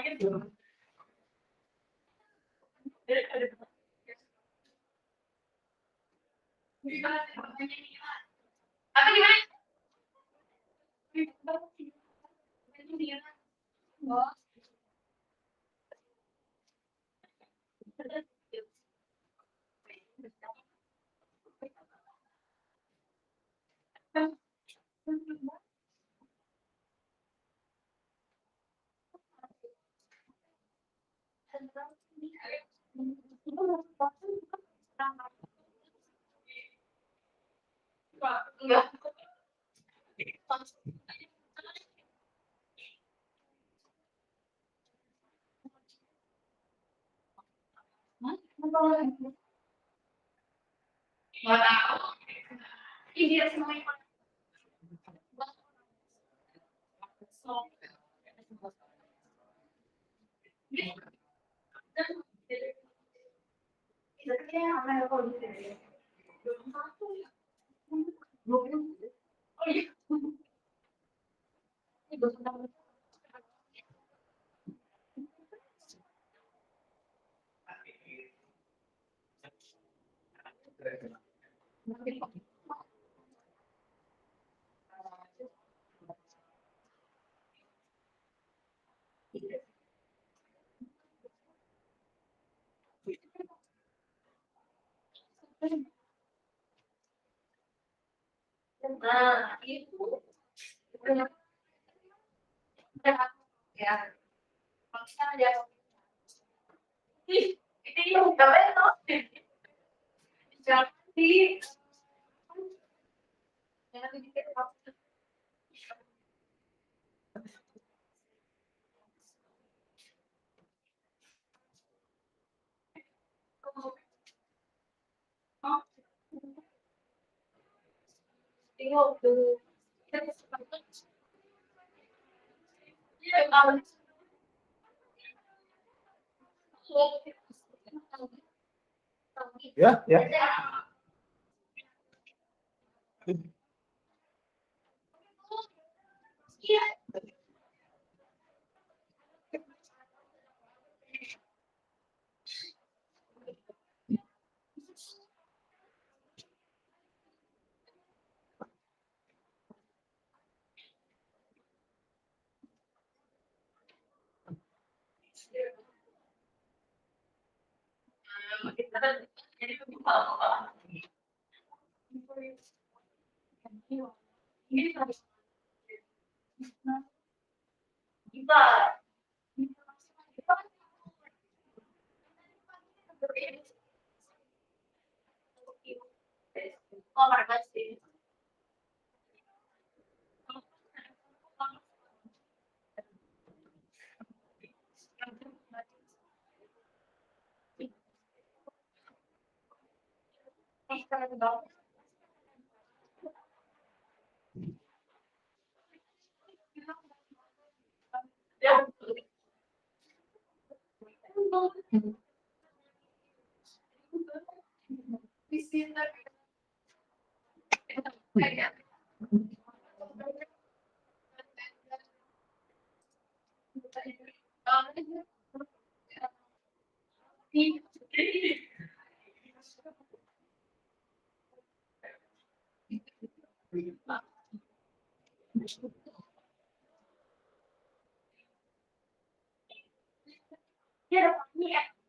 Apa gimana? Enggak. Nggak tahu. Ini dia semuanya. Nah, itu ya. Maksudnya ada ini udah betul. Jadi jangan dikit waktu. Tengok dulu. Ya, ya.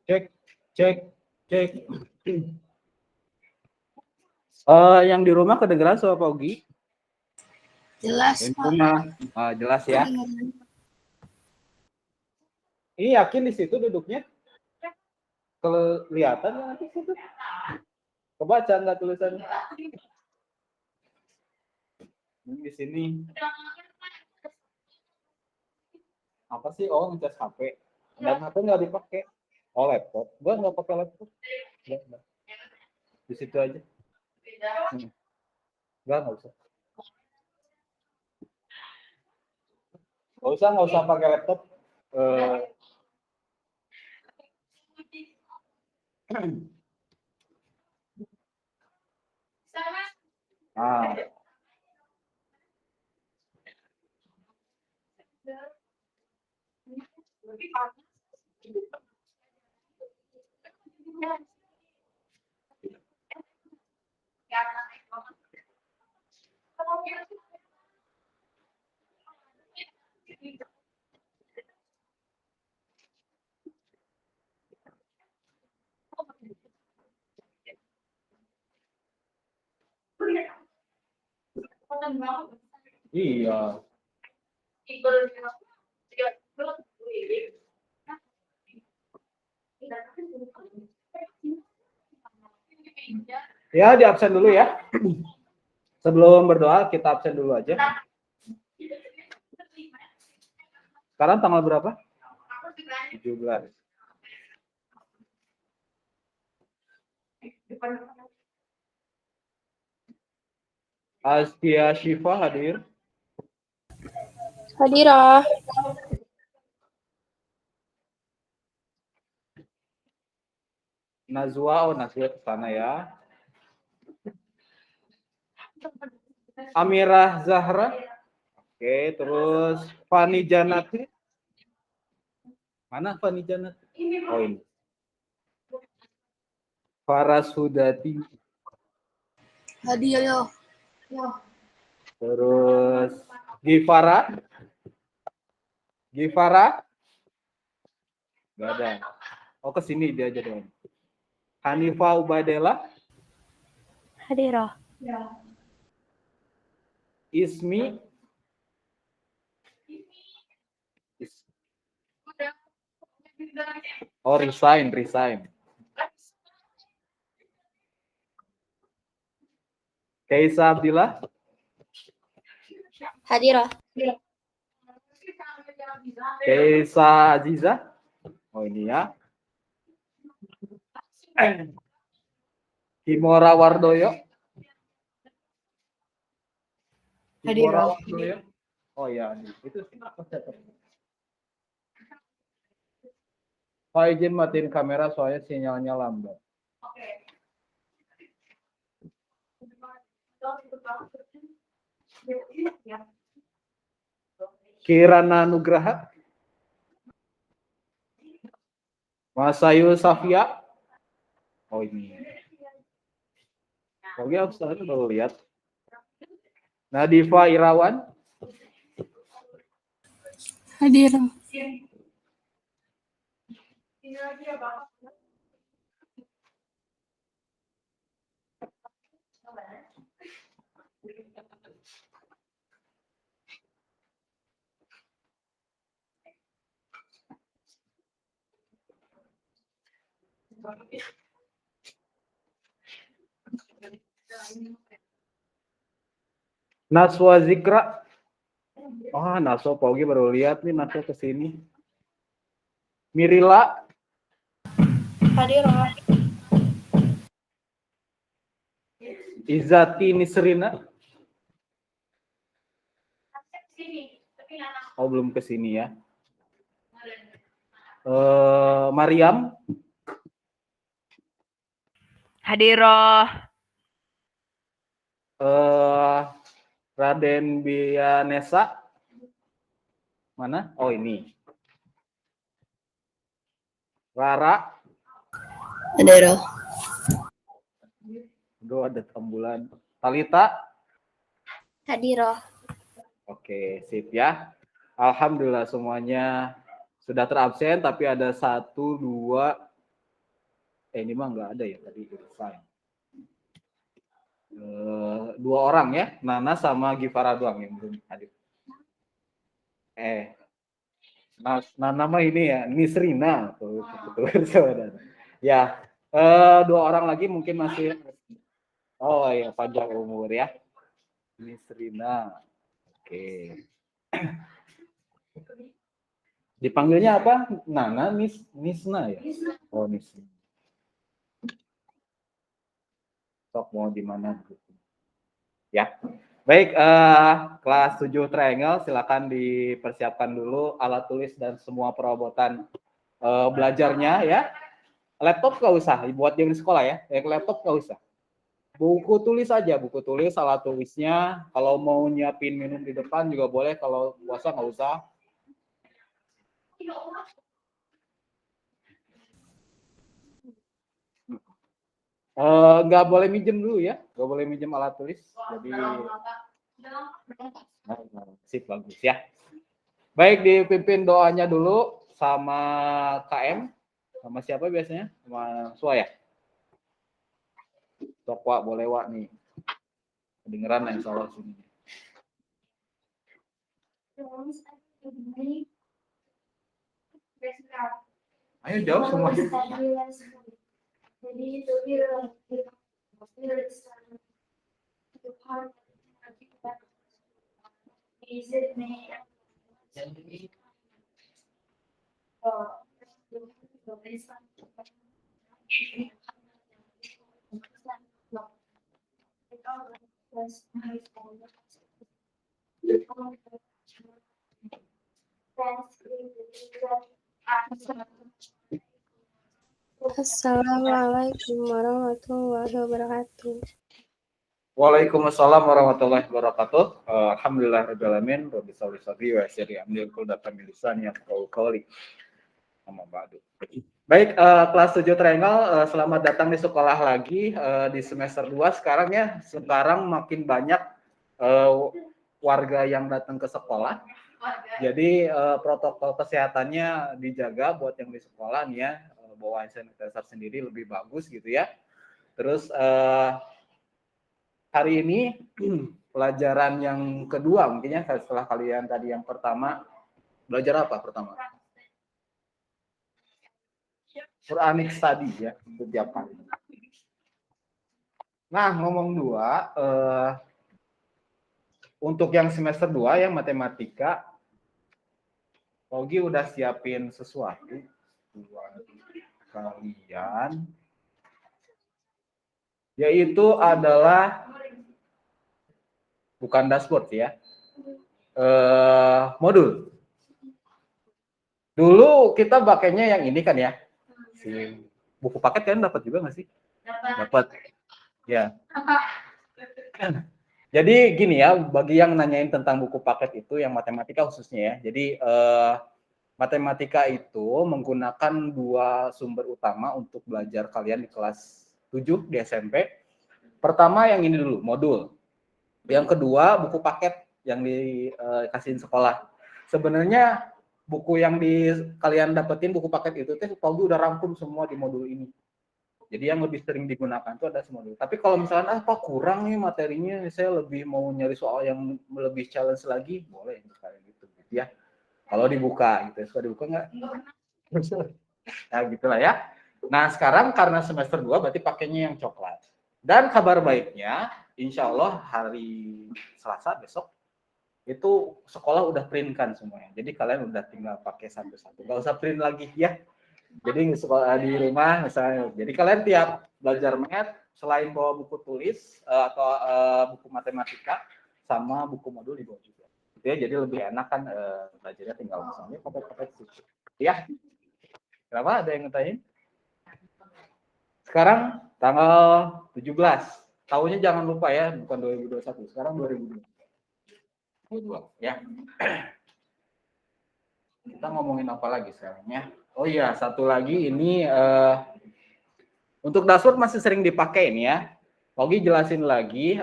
Cek, cek, cek. Yang di rumah kedengeran suara Pak Ugi? Jelas, Yang di Pak. rumah. Jelas ya. Ini yakin di situ duduknya? Kelihatan nggak nanti situ? Kebaca nggak tulisannya? Di sini. Apa sih? Oh, ngecas HP. Dan HP nggak dipakai. Oh, laptop. Gua nggak pakai laptop. Nggak. Di situ aja. Nggak usah. Nggak usah pakai laptop. Iya. Ya, di absen dulu ya. Sebelum berdoa, kita absen dulu aja. Sekarang tanggal berapa? 17. Astia Syifa hadir. Hadirah. Nazwa, Nazwa ke sana ya. Amirah Zahra. Oke, terus Fani Janati. Mana Fani Janati? Oh ini. Faras Hudati. Hadir yo. Terus Gifara. Gak ada. Oh kesini dia aja dong. Hanifah Ubadela. Hadirah. Ismi. Oh resign. Kaisa Abdillah. Hadirah. Kaisa Aziza. Oh ini ya. Kimora Wardoyo. Hadirah. Oh ya, itu Pak izin matiin kamera soalnya sinyalnya lambat. Kirana Nugraha. Masayu Safia. Oh ini. Oke, aku baru lihat. Nadifa Irawan. Hadirah. Naswa Zikra. Oh, Naswa Pogi baru lihat nih Naswa kesini. Mirila. Hadirah. Izati Nisrina. Oh, belum kesini ya. Mariam. Hadirah. Raden Bianesa. Mana? Oh ini. Rara. Hadirah. Aduh, ada tambulan. Talita. Hadirah. Oke, sip ya. Alhamdulillah semuanya sudah terabsen, tapi ada 1, 2. Ini mah nggak ada ya tadi. 2 orang ya, Nana sama Gifara doang yang belum hadir. Nana mah ini ya, Nisrina tuh, saudara. Ya, 2 orang lagi mungkin masih. Oh ya, panjang umur ya. Nisrina. Oke. Dipanggilnya apa? Nana, Nisna ya? Oh, Nisna. Sok mau di mana? Ya. Baik, kelas 7 triangle silakan dipersiapkan dulu alat tulis dan semua perabotan belajarnya ya. Laptop nggak usah, buat yang di sekolah ya. Yang laptop nggak usah. Buku tulis aja, buku tulis, alat tulisnya. Kalau mau nyiapin minum di depan juga boleh, kalau puasa nggak usah. Nggak boleh minjem dulu ya, nggak boleh minjem alat tulis. Jadi sip, bagus ya. Baik, dipimpin doanya dulu sama KM, sama siapa biasanya? Sama Sua ya? Sok Wak, boleh Wak nih. Kedengeran lah insya Allah sini. Ayo jawab semua. Jadi itu Assalamualaikum warahmatullahi wabarakatuh. Waalaikumsalam warahmatullahi wabarakatuh. Alhamdulillahirabbil alamin. Rabbi sholli sadri wa yassir li amri wahlul lisan yafqahu qawli. Amma ba'du. Baik, kelas 7 Triangle, selamat datang di sekolah lagi di semester 2 sekarang ya. Sekarang makin banyak warga yang datang ke sekolah. Jadi protokol kesehatannya dijaga buat yang di sekolah nih ya. Bawa hand sanitizer sendiri lebih bagus gitu ya. Terus hari ini pelajaran yang kedua mungkin ya, setelah kalian tadi yang pertama belajar apa pertama? Quranic study ya, setiap hari. Nah, ngomong dua, untuk yang semester 2 yang matematika, Ogi udah siapin sesuatu buat kalian, yaitu adalah bukan dashboard ya, modul. Dulu kita pakainya yang ini kan ya, si buku paket kan dapat juga nggak sih? Dapat. Ya. Jadi gini ya, bagi yang nanyain tentang buku paket itu, yang matematika khususnya ya. Jadi matematika itu menggunakan 2 sumber utama untuk belajar kalian di kelas 7 di SMP. Pertama yang ini dulu, modul. Yang kedua, buku paket yang dikasihin sekolah. Sebenarnya buku yang kalian dapetin buku paket itu tuh Paugi udah rangkum semua di modul ini. Jadi yang lebih sering digunakan itu ada semua modul. Tapi kalau misalnya apa kurang nih materinya, saya lebih mau nyari soal yang lebih challenge lagi, boleh kayak gitu ya. Kalau dibuka gitu, suka dibuka nggak? Nah gitulah ya. Nah sekarang karena semester 2 berarti pakainya yang coklat. Dan kabar baiknya, insya Allah hari Selasa besok itu sekolah udah print kan semuanya. Jadi kalian udah tinggal pakai satu-satu. Nggak usah print lagi ya. Jadi sekolah di rumah misalnya. Jadi kalian tiap belajar math selain bawa buku tulis atau buku matematika sama buku modul dibawa juga. Gitu ya. Jadi lebih enak kan belajarnya tinggal misalnya pakai situ. Ya. Kenapa ada yang ngetanyain? Sekarang tanggal 17. Tahunnya jangan lupa ya, bukan 2021. Sekarang 2022. Ya. Kita ngomongin apa lagi sekarang ya? Oh iya, satu lagi ini untuk dashboard masih sering dipakai nih ya. Ogi jelasin lagi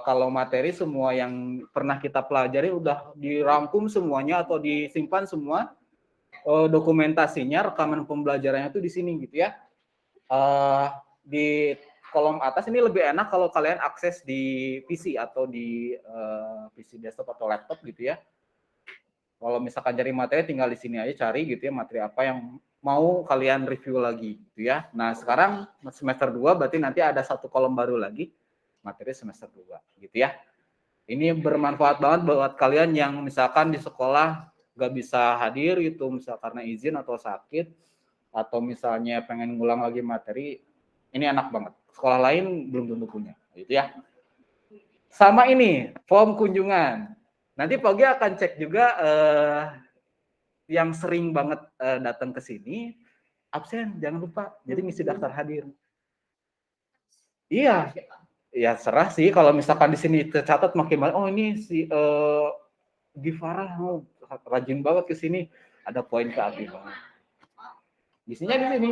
kalau materi semua yang pernah kita pelajari udah dirangkum semuanya atau disimpan semua dokumentasinya, rekaman pembelajarannya tuh di sini gitu ya. Di kolom atas ini lebih enak kalau kalian akses di PC atau di PC desktop atau laptop gitu ya. Kalau misalkan cari materi tinggal di sini aja cari gitu ya, materi apa yang mau kalian review lagi gitu ya. Nah, sekarang semester 2 berarti nanti ada satu kolom baru lagi materi semester 2 gitu ya. Ini bermanfaat banget buat kalian yang misalkan di sekolah nggak bisa hadir gitu, misal karena izin atau sakit atau misalnya pengen ngulang lagi materi, ini enak banget. Sekolah lain belum tentu punya gitu ya. Sama ini, form kunjungan. Nanti Pogi akan cek juga yang sering banget datang ke sini, absen jangan lupa. Jadi ngisi daftar hadir. Iya, ya serah sih. Kalau misalkan di sini tercatat makin banyak. Oh ini si Givara rajin banget ke sini. Ada poin ke Abi banget. Isinya di sini.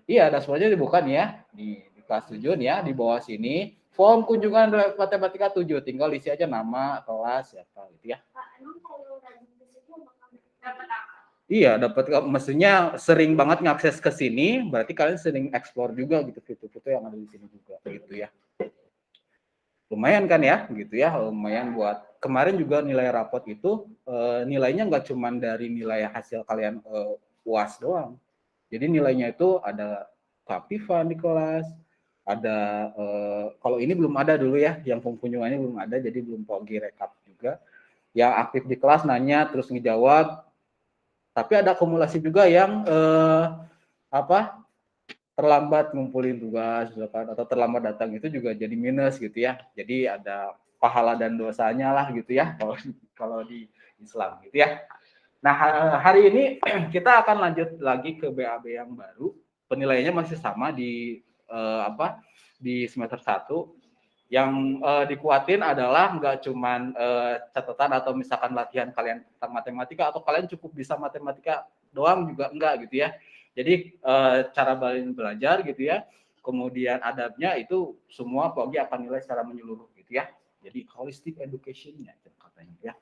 Iya, dashboardnya dibuka nih ya. Di kelas 7 nih ya, di bawah sini. Form kunjungan matematika 7, tinggal isi aja nama, kelas, siapa gitu ya. Pak, emang kalau rajin ke situ bakal dapat apa? Iya, dapat maksudnya sering banget ngakses ke sini, berarti kalian sering explore juga gitu fitur-fitur yang ada di sini juga gitu ya. Lumayan kan ya, gitu ya, lumayan buat kemarin juga nilai rapot itu nilainya nggak cuma dari nilai hasil kalian UAS doang. Jadi nilainya itu ada keaktifan di kelas, ada kalau ini belum ada dulu ya, yang kunjungannya belum ada, jadi belum pogi rekap juga. Yang aktif di kelas nanya terus ngejawab. Tapi ada akumulasi juga yang terlambat ngumpulin tugas atau terlambat datang, itu juga jadi minus gitu ya. Jadi ada pahala dan dosanya lah gitu ya kalau di Islam gitu ya. Nah, hari ini kita akan lanjut lagi ke BAB yang baru. Penilaiannya masih sama di di semester 1. Yang dikuatin adalah nggak cuman catatan atau misalkan latihan kalian tentang matematika, atau kalian cukup bisa matematika doang juga enggak gitu ya. Jadi cara belajar gitu ya, kemudian adabnya itu semua Pogi akan nilai secara menyeluruh gitu ya. Jadi holistic education-nya katanya ya.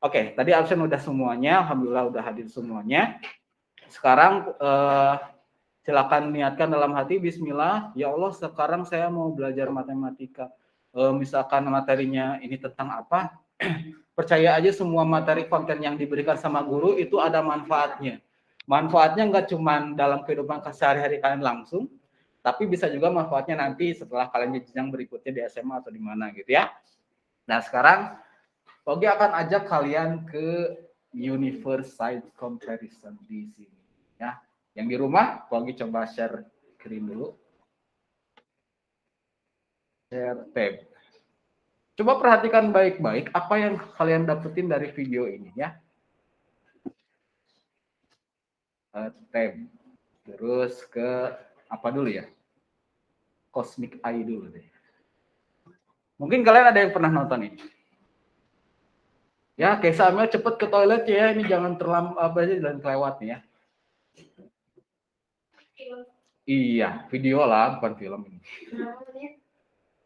Oke, tadi absen udah semuanya, alhamdulillah udah hadir semuanya. Sekarang silakan niatkan dalam hati, bismillah, ya Allah sekarang saya mau belajar matematika. Misalkan materinya ini tentang apa, percaya aja semua materi konten yang diberikan sama guru itu ada manfaatnya. Manfaatnya nggak cuma dalam kehidupan sehari-hari kalian langsung, tapi bisa juga manfaatnya nanti setelah kalian jenjang berikutnya di SMA atau di mana gitu ya. Nah sekarang Pogi akan ajak kalian ke universe side comparison di sini ya. Yang di rumah, Pogi coba share screen dulu. Share tab. Coba perhatikan baik-baik apa yang kalian dapetin dari video ini ya. Tab. Terus ke apa dulu ya? Cosmic Eye dulu deh. Mungkin kalian ada yang pernah nonton ini. Ya, kayak Samuel cepet ke toilet ya. Ini jangan terlambat dan kelewat nih ya. Iya, video lah, bukan film ini.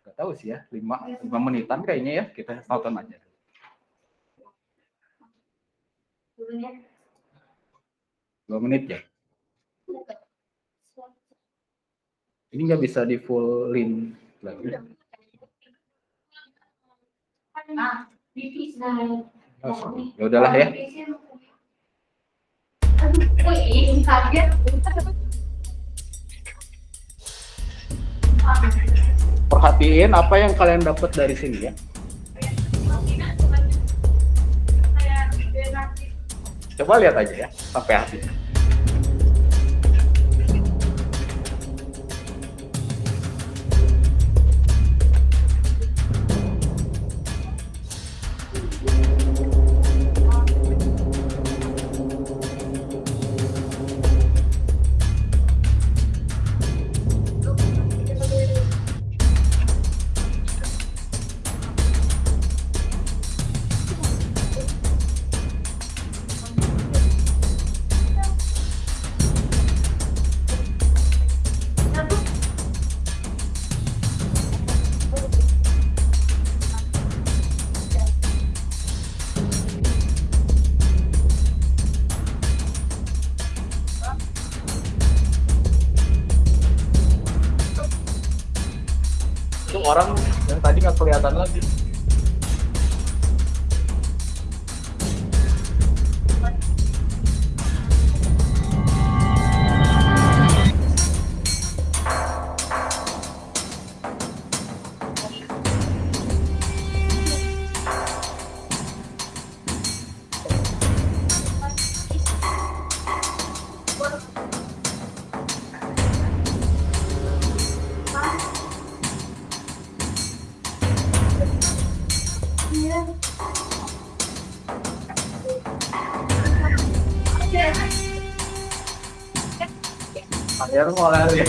Gak tahu sih ya, 5 menitan kayaknya ya. Kita tonton aja. Dua menit ya. Ini nggak bisa di fullin lagi. Ya udahlah ya. Perhatiin apa yang kalian dapat dari sini ya. Coba lihat aja ya sampai habis. Orang yang tadi nggak kelihatan lagi. Akhirnya mau lari.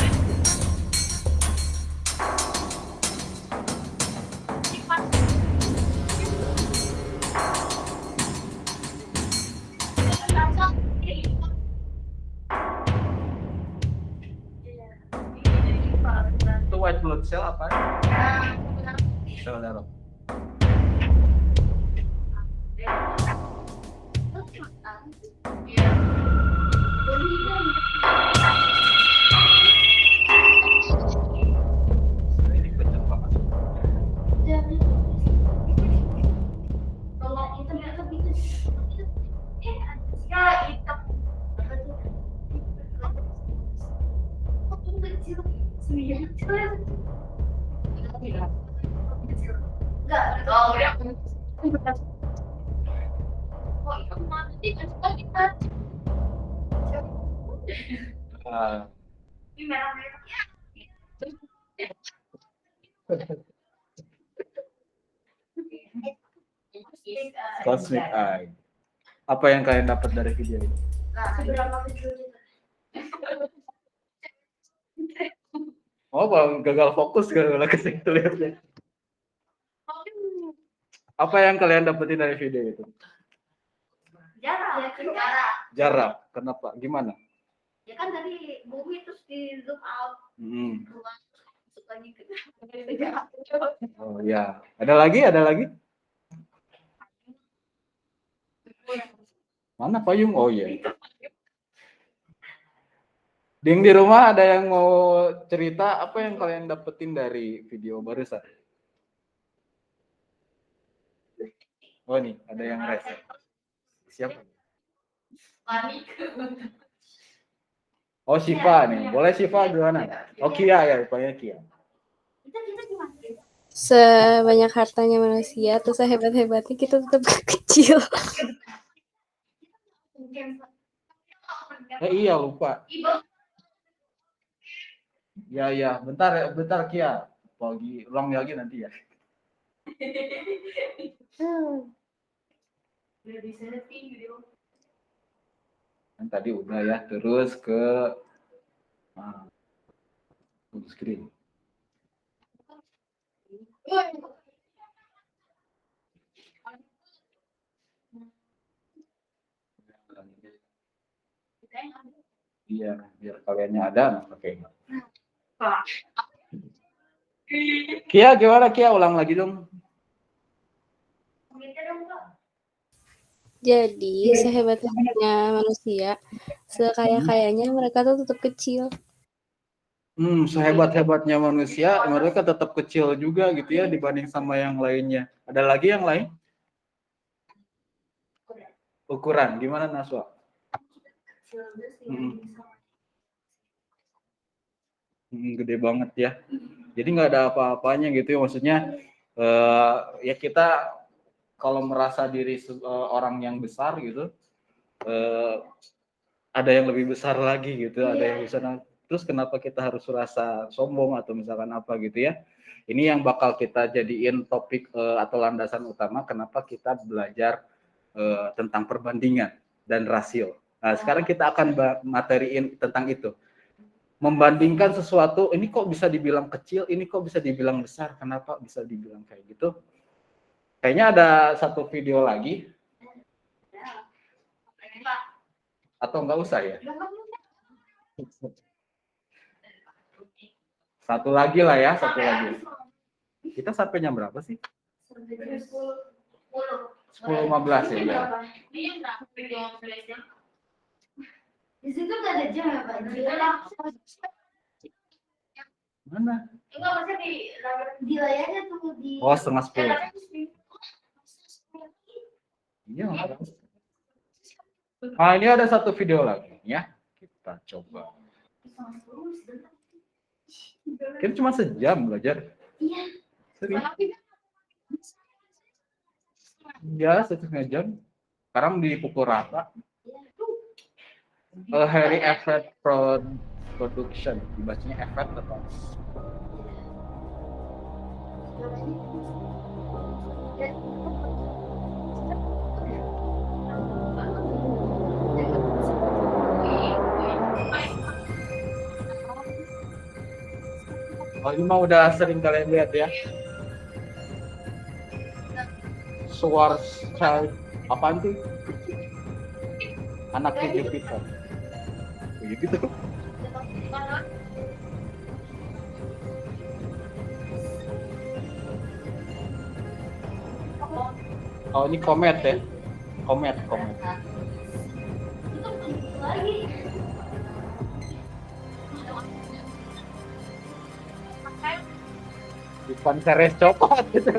Tuh sel apa? Sel darah. Ini kenceng banget. Kalau itu nggak lebih ya itu kecil sendiri enggak oh ya oh itu mati kita Ah, ini merah-merah Cosmic Eye. Apa yang kalian dapat dari video ini? seberapa kecil Oh, bang, gagal fokus kalau ke situ lihatnya. Apa yang kalian dapetin dari video itu? jarak Jarak. Kenapa? Gimana? ya kan dari bumi terus di zoom out keluar masuk lagi ke Oh ya. Ada lagi? Ada lagi? Mana payung? Oh iya. Ding di rumah ada yang mau cerita apa yang kalian dapetin dari video barusan? Oh nih, ada yang rese. Siapa? panik Oh Siva nih. Boleh Siva gimana? Oh Kia ya, rupanya Kia. kita gimana Sebanyak hartanya manusia, atau sehebat-hebatnya kita tetap kecil. mungkin Iya lupa. ibu Ya, bentar Kia. Lagi ulang lagi nanti ya. udah bisa setting video Kan tadi udah ya, terus ke full screen. Iya, biar kaliannya ada, oke. Kia gimana Kia? Ulang lagi dong. Jadi sehebat-hebatnya manusia, sekaya-kayanya mereka tuh tetap kecil. Sehebat-hebatnya manusia, mereka tetap kecil juga gitu ya dibanding sama yang lainnya. Ada lagi yang lain? Ukuran, gimana Naswa? Gede banget ya. Jadi nggak ada apa-apanya gitu ya. Maksudnya ya kita kalau merasa diri orang yang besar gitu, ada yang lebih besar lagi gitu, ada yang besar. Terus kenapa kita harus merasa sombong atau misalkan apa gitu ya? Ini yang bakal kita jadiin topik atau landasan utama kenapa kita belajar tentang perbandingan dan rasio. Nah, sekarang kita akan materiin tentang itu. Membandingkan sesuatu, ini kok bisa dibilang kecil, ini kok bisa dibilang besar, kenapa bisa dibilang kayak gitu? Kayaknya ada satu video lagi. Atau nggak usah ya? Satu lagi lah ya, satu lagi. Kita sampai jam berapa sih? 10.15 ya. Di situ nggak ada jam ya Pak? Mana? Enggak, maksudnya di layarnya tuh di. Oh, 9:30. Iya. Nah, ini ada satu video lagi ya. Kita coba. Kita cuma sejam belajar. Iya. Serius. Ya, 1,5 jam. Sekarang dipukul rata. Harry Effect Production. Dibacanya Effect atau? Oh, ini mah udah sering kalian lihat ya. Schwarzschild apaan tuh? Anaknya Jupiter. Gitu. Oh, ini komet ya? Komet. Itu lagi. Di konseres copot gitu.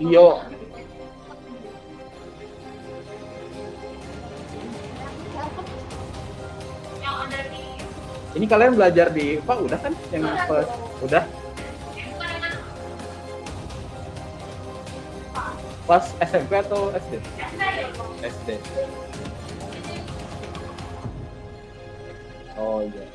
Iyo. Yang ada di Ini kalian belajar di apa? Udah kan? Yang udah pas SMP atau SD? SD. Oh iya.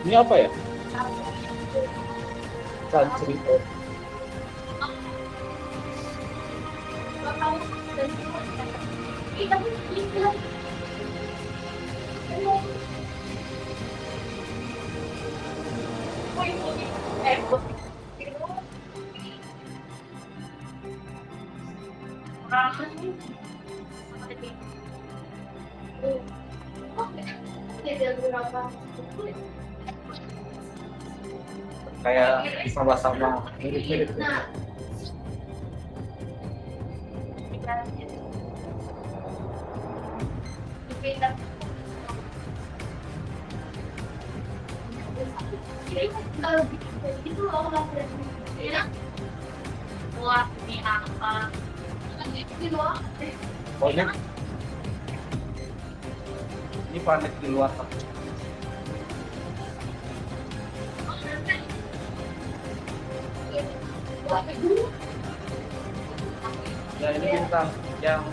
Ini apa ya? Cerita. Kayak sama-sama mirip-mirip. Nah, kalau itu loh wah ini apa ini loh Oh, ini planet di luar. Ya ini bintang yang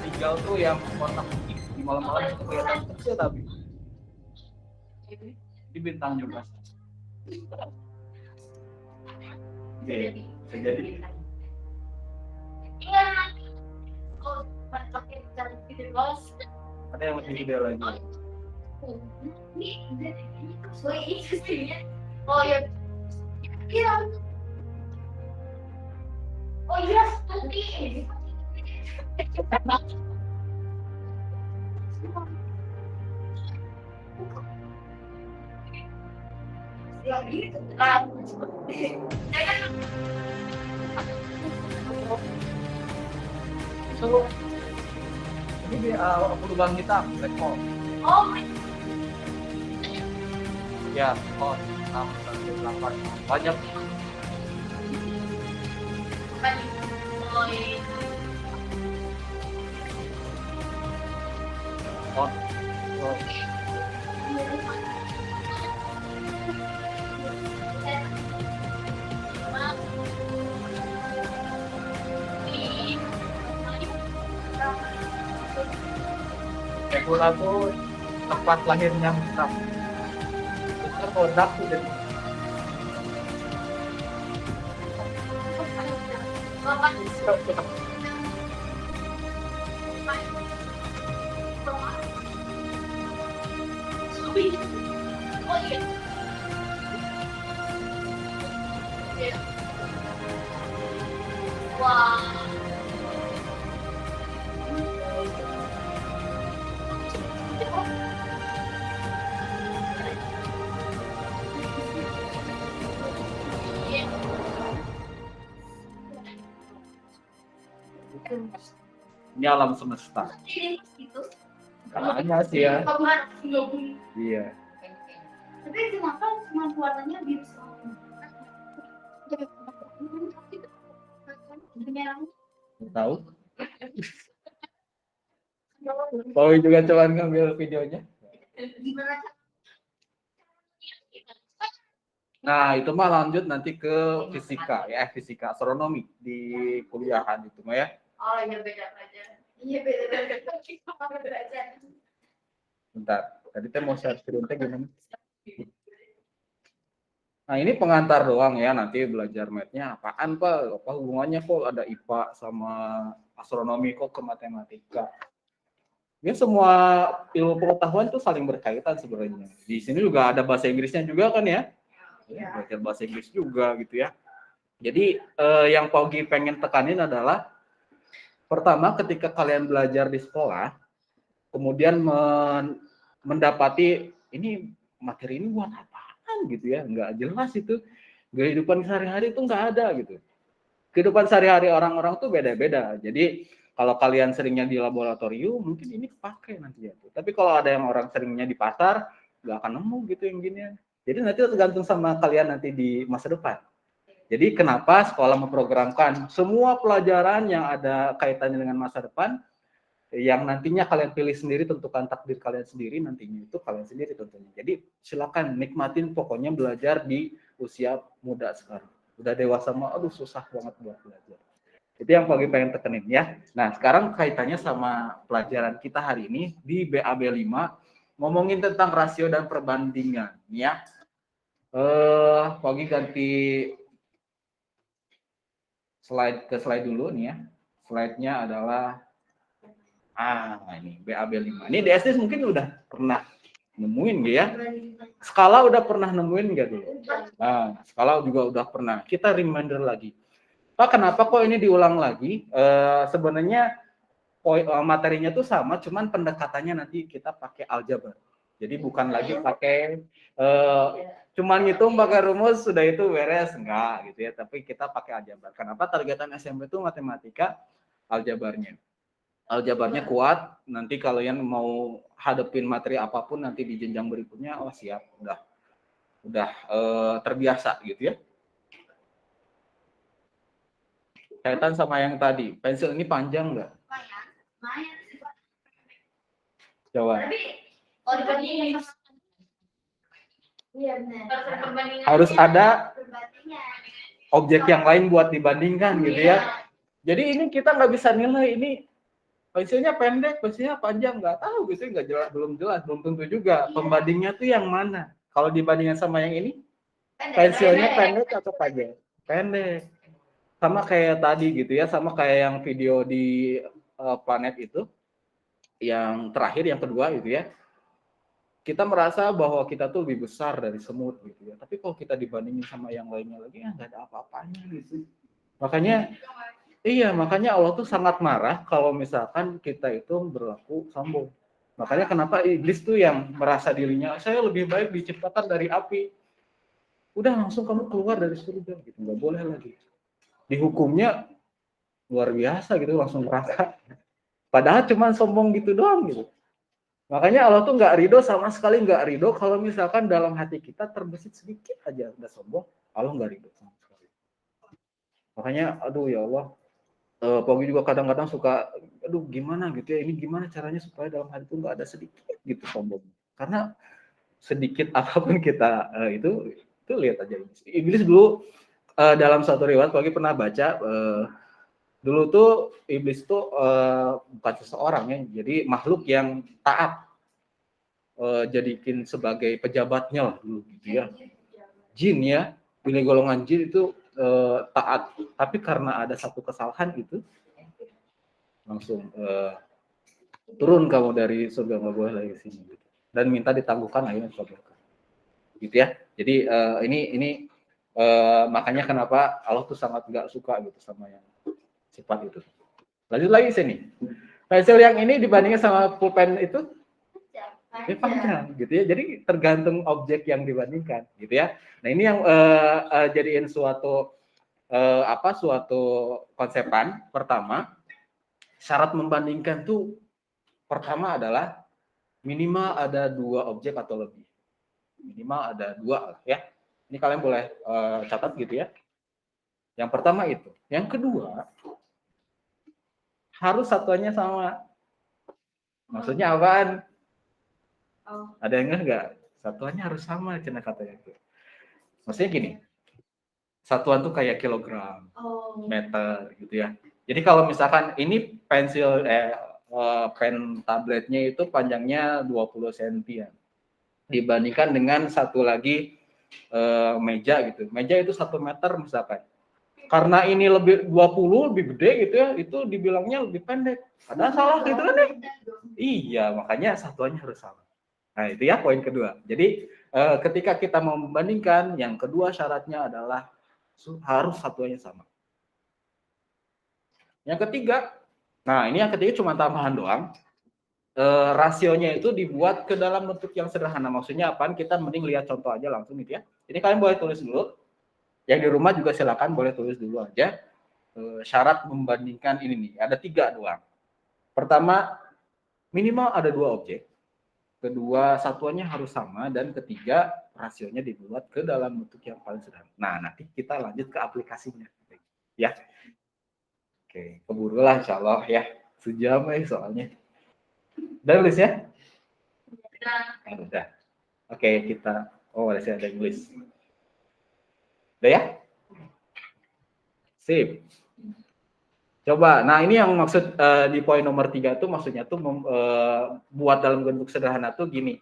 tinggal tuh yang warna putih di malam-malam itu kelihatan kecil tapi ini bintang juga. Oke, bisa jadi. Ada yang lebih gede lagi. Oh ya, iya. Oh iya, putih. Ya gitu kan. So, ini lubang hitam, black hole. Oh, Ya, oh, 6, 8. Banyak. bukan Oh, oh. Nebula tuh tempat lahirnya bintang. Itu meledak tuh jadi. Oh iya. Wah. Ini alam semesta. Ini itu. Hanya sih ya. Kemarin gabung. Iya. Tapi kenapa cuma warnanya biru sama merah? Tahu? Tahu juga coba ngambil videonya. Gimana? Nah, itu mah lanjut nanti ke fisika ya, fisika astronomi di kuliahan itu mah ya. Oh iya beda pelajaran. Iya beda pelajaran. Bentar, tadi teh mau share screen teh gimana? Nah, ini pengantar doang ya, nanti belajar math-nya apaan Pak? Apa hubungannya kok ada IPA sama astronomi kok ke matematika? Ya semua ilmu pengetahuan itu saling berkaitan sebenarnya. Di sini juga ada bahasa Inggrisnya juga kan ya? Belajar bahasa Inggris juga gitu ya. Jadi yang Pogi pengen tekanin adalah pertama ketika kalian belajar di sekolah, kemudian mendapati ini materi ini buat apaan gitu ya, nggak jelas itu. Kehidupan sehari-hari itu nggak ada gitu. Kehidupan sehari-hari orang-orang tuh beda-beda. Jadi kalau kalian seringnya di laboratorium, mungkin ini kepake nanti ya. Tapi kalau ada yang orang seringnya di pasar, nggak akan nemu gitu yang gini. Jadi nanti tergantung sama kalian nanti di masa depan. Jadi kenapa sekolah memprogramkan semua pelajaran yang ada kaitannya dengan masa depan, yang nantinya kalian pilih sendiri, tentukan takdir kalian sendiri, nantinya itu kalian sendiri tentunya. Jadi silakan nikmatin pokoknya belajar di usia muda sekarang. Udah dewasa mah aduh susah banget buat belajar. Itu yang Pogi pengen tekenin ya. Nah, sekarang kaitannya sama pelajaran kita hari ini di BAB 5 ngomongin tentang rasio dan perbandingan ya. Pogi ganti slide dulu nih ya. Slide-nya adalah ini BAB 5. Ini di SD mungkin udah pernah nemuin nggak ya? Skala udah pernah nemuin nggak dulu? Nah, skala juga udah pernah. Kita reminder lagi. Pak, kenapa kok ini diulang lagi? Sebenarnya materinya tuh sama, cuman pendekatannya nanti kita pakai aljabar. Jadi bukan lagi pakai cuman ngitung pakai rumus sudah itu beres, enggak gitu ya. Tapi kita pakai aljabar. Kenapa? Targetan SMP itu matematika, aljabarnya. Aljabarnya kuat, nanti kalian mau hadapin materi apapun nanti di jenjang berikutnya, oh siap, udah terbiasa gitu ya. Kaitan sama yang tadi, pensil ini panjang nggak? Coba. Harus ada objek yang lain buat dibandingkan gitu ya. Jadi ini kita nggak bisa nilai ini pensilnya pendek, pensilnya panjang, nggak tahu gitu, nggak jelas, belum tentu juga. Pembandingnya tuh yang mana? Kalau dibandingkan sama yang ini, pensilnya pendek atau panjang? Pendek. Sama kayak tadi gitu ya, sama kayak yang video di planet itu, yang terakhir, yang kedua gitu ya. Kita merasa bahwa kita tuh lebih besar dari semut gitu ya. Tapi kalau kita dibandingin sama yang lainnya lagi, ya nggak ada apa-apanya gitu. Makanya Allah tuh sangat marah kalau misalkan kita itu berlaku sombong. Makanya kenapa iblis tuh yang merasa dirinya, saya lebih baik diciptakan dari api. Udah langsung kamu keluar dari surga gitu, nggak boleh lagi. Dihukumnya luar biasa gitu, langsung neraka. Padahal cuma sombong gitu doang gitu. Makanya Allah tuh nggak ridho, sama sekali nggak ridho kalau misalkan dalam hati kita terbesit sedikit aja udah sombong, Allah nggak ridho sama sekali. Makanya aduh ya Allah, Pogi juga kadang-kadang suka, aduh gimana gitu ya, ini gimana caranya supaya dalam hati itu nggak ada sedikit gitu sombong. Karena sedikit apapun kita itu lihat aja iblis dulu. Dalam satu riwayat Pogi pernah baca, dulu tuh iblis tuh bukan seseorang ya, jadi makhluk yang taat, jadikan sebagai pejabatnya lah dulu gitu ya. Jin ya, pilih golongan jin itu taat, tapi karena ada satu kesalahan itu langsung turun kamu dari surga, nggak boleh lagi sini gitu. Dan minta ditangguhkan akhirnya surga gitu ya. Jadi ini makanya kenapa Allah tuh sangat nggak suka gitu sama yang sifat itu. Lanjut lagi sini. Pensil yang ini dibandingkan sama pulpen itu panjang gitu ya. Jadi tergantung objek yang dibandingkan gitu ya. Nah, ini yang jadiin suatu konsepan. Pertama, syarat membandingkan tuh pertama adalah minimal ada 2 objek atau lebih. Minimal ada 2 ya. Ini kalian boleh catat gitu ya. Yang pertama itu. Yang kedua, harus satuannya sama. Maksudnya apaan? Ada yang enggak? Satuannya harus sama, cina katanya itu. Maksudnya gini, satuan tuh kayak kilogram, meter gitu ya. Jadi kalau misalkan ini pensil, pen tabletnya itu panjangnya 20 cm. Dibandingkan dengan satu lagi meja gitu. Meja itu 1 meter misalkan. Karena ini lebih 20 lebih gede gitu ya, itu dibilangnya lebih pendek. Ada salah gitu kan ya? Iya, makanya satuannya harus sama. Nah, itu ya poin kedua. Jadi ketika kita mau membandingkan, yang kedua syaratnya adalah harus satuannya sama. Yang ketiga, nah ini yang ketiga cuma tambahan doang. Rasionya itu dibuat ke dalam bentuk yang sederhana. Maksudnya apaan? Kita mending lihat contoh aja langsung gitu ya. Ini kalian boleh tulis dulu. Yang di rumah juga silakan boleh tulis dulu aja. Syarat membandingkan ini nih. Ada 3 doang. Pertama, minimal ada 2 objek. Kedua, satuannya harus sama. Dan ketiga, rasionya dibuat ke dalam bentuk yang paling sederhana. Nah, nanti kita lanjut ke aplikasinya. Ya. Oke, keburulah insya Allah ya. Sejam soalnya. Udah nulis ya? Udah. Oke, kita ada nulis. Udah ya? Sip. Coba, nah ini yang maksud di poin nomor 3 tuh maksudnya tuh buat dalam bentuk sederhana tuh gini.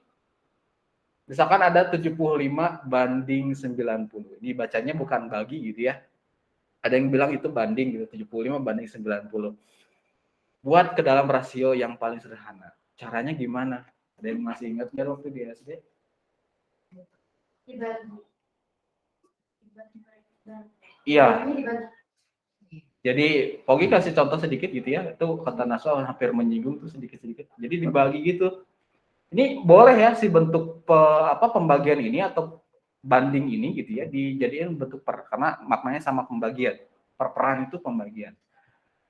Misalkan ada 75 banding 90. Ini bacanya bukan bagi gitu ya. Ada yang bilang itu banding gitu, 75 banding 90. Buat ke dalam rasio yang paling sederhana. Caranya gimana? Ada yang masih ingat nggak waktu di SD? Iya. Jadi Pogi kasih contoh sedikit gitu ya. Itu kata Naswa hampir menyinggung tuh sedikit-sedikit. Jadi dibagi gitu. Ini boleh ya si bentuk pembagian ini atau banding ini gitu ya dijadiin bentuk per, karena maknanya sama pembagian. Perperan itu pembagian.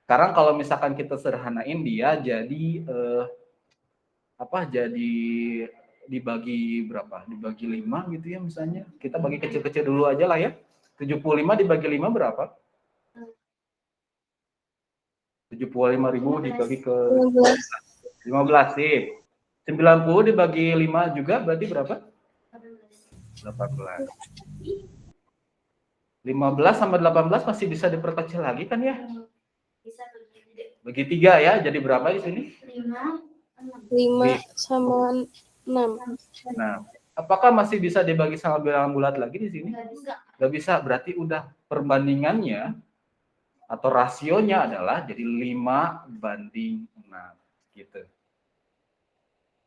Sekarang kalau misalkan kita sederhanain dia jadi jadi dibagi berapa? Dibagi 5 gitu ya misalnya. Kita bagi kecil-kecil dulu aja lah ya. 75 dibagi 5 berapa? 75.000 dibagi ke 15 sih. 90 dibagi 5 juga berarti berapa? 18. 15 sama 18 masih bisa diperkecil lagi kan ya? Bagi 3 ya. Jadi berapa di sini? 5 sama 6. Nah, apakah masih bisa dibagi sama bilangan bulat lagi di sini? Nggak bisa, berarti udah perbandingannya atau rasionya adalah jadi 5 banding 6 gitu.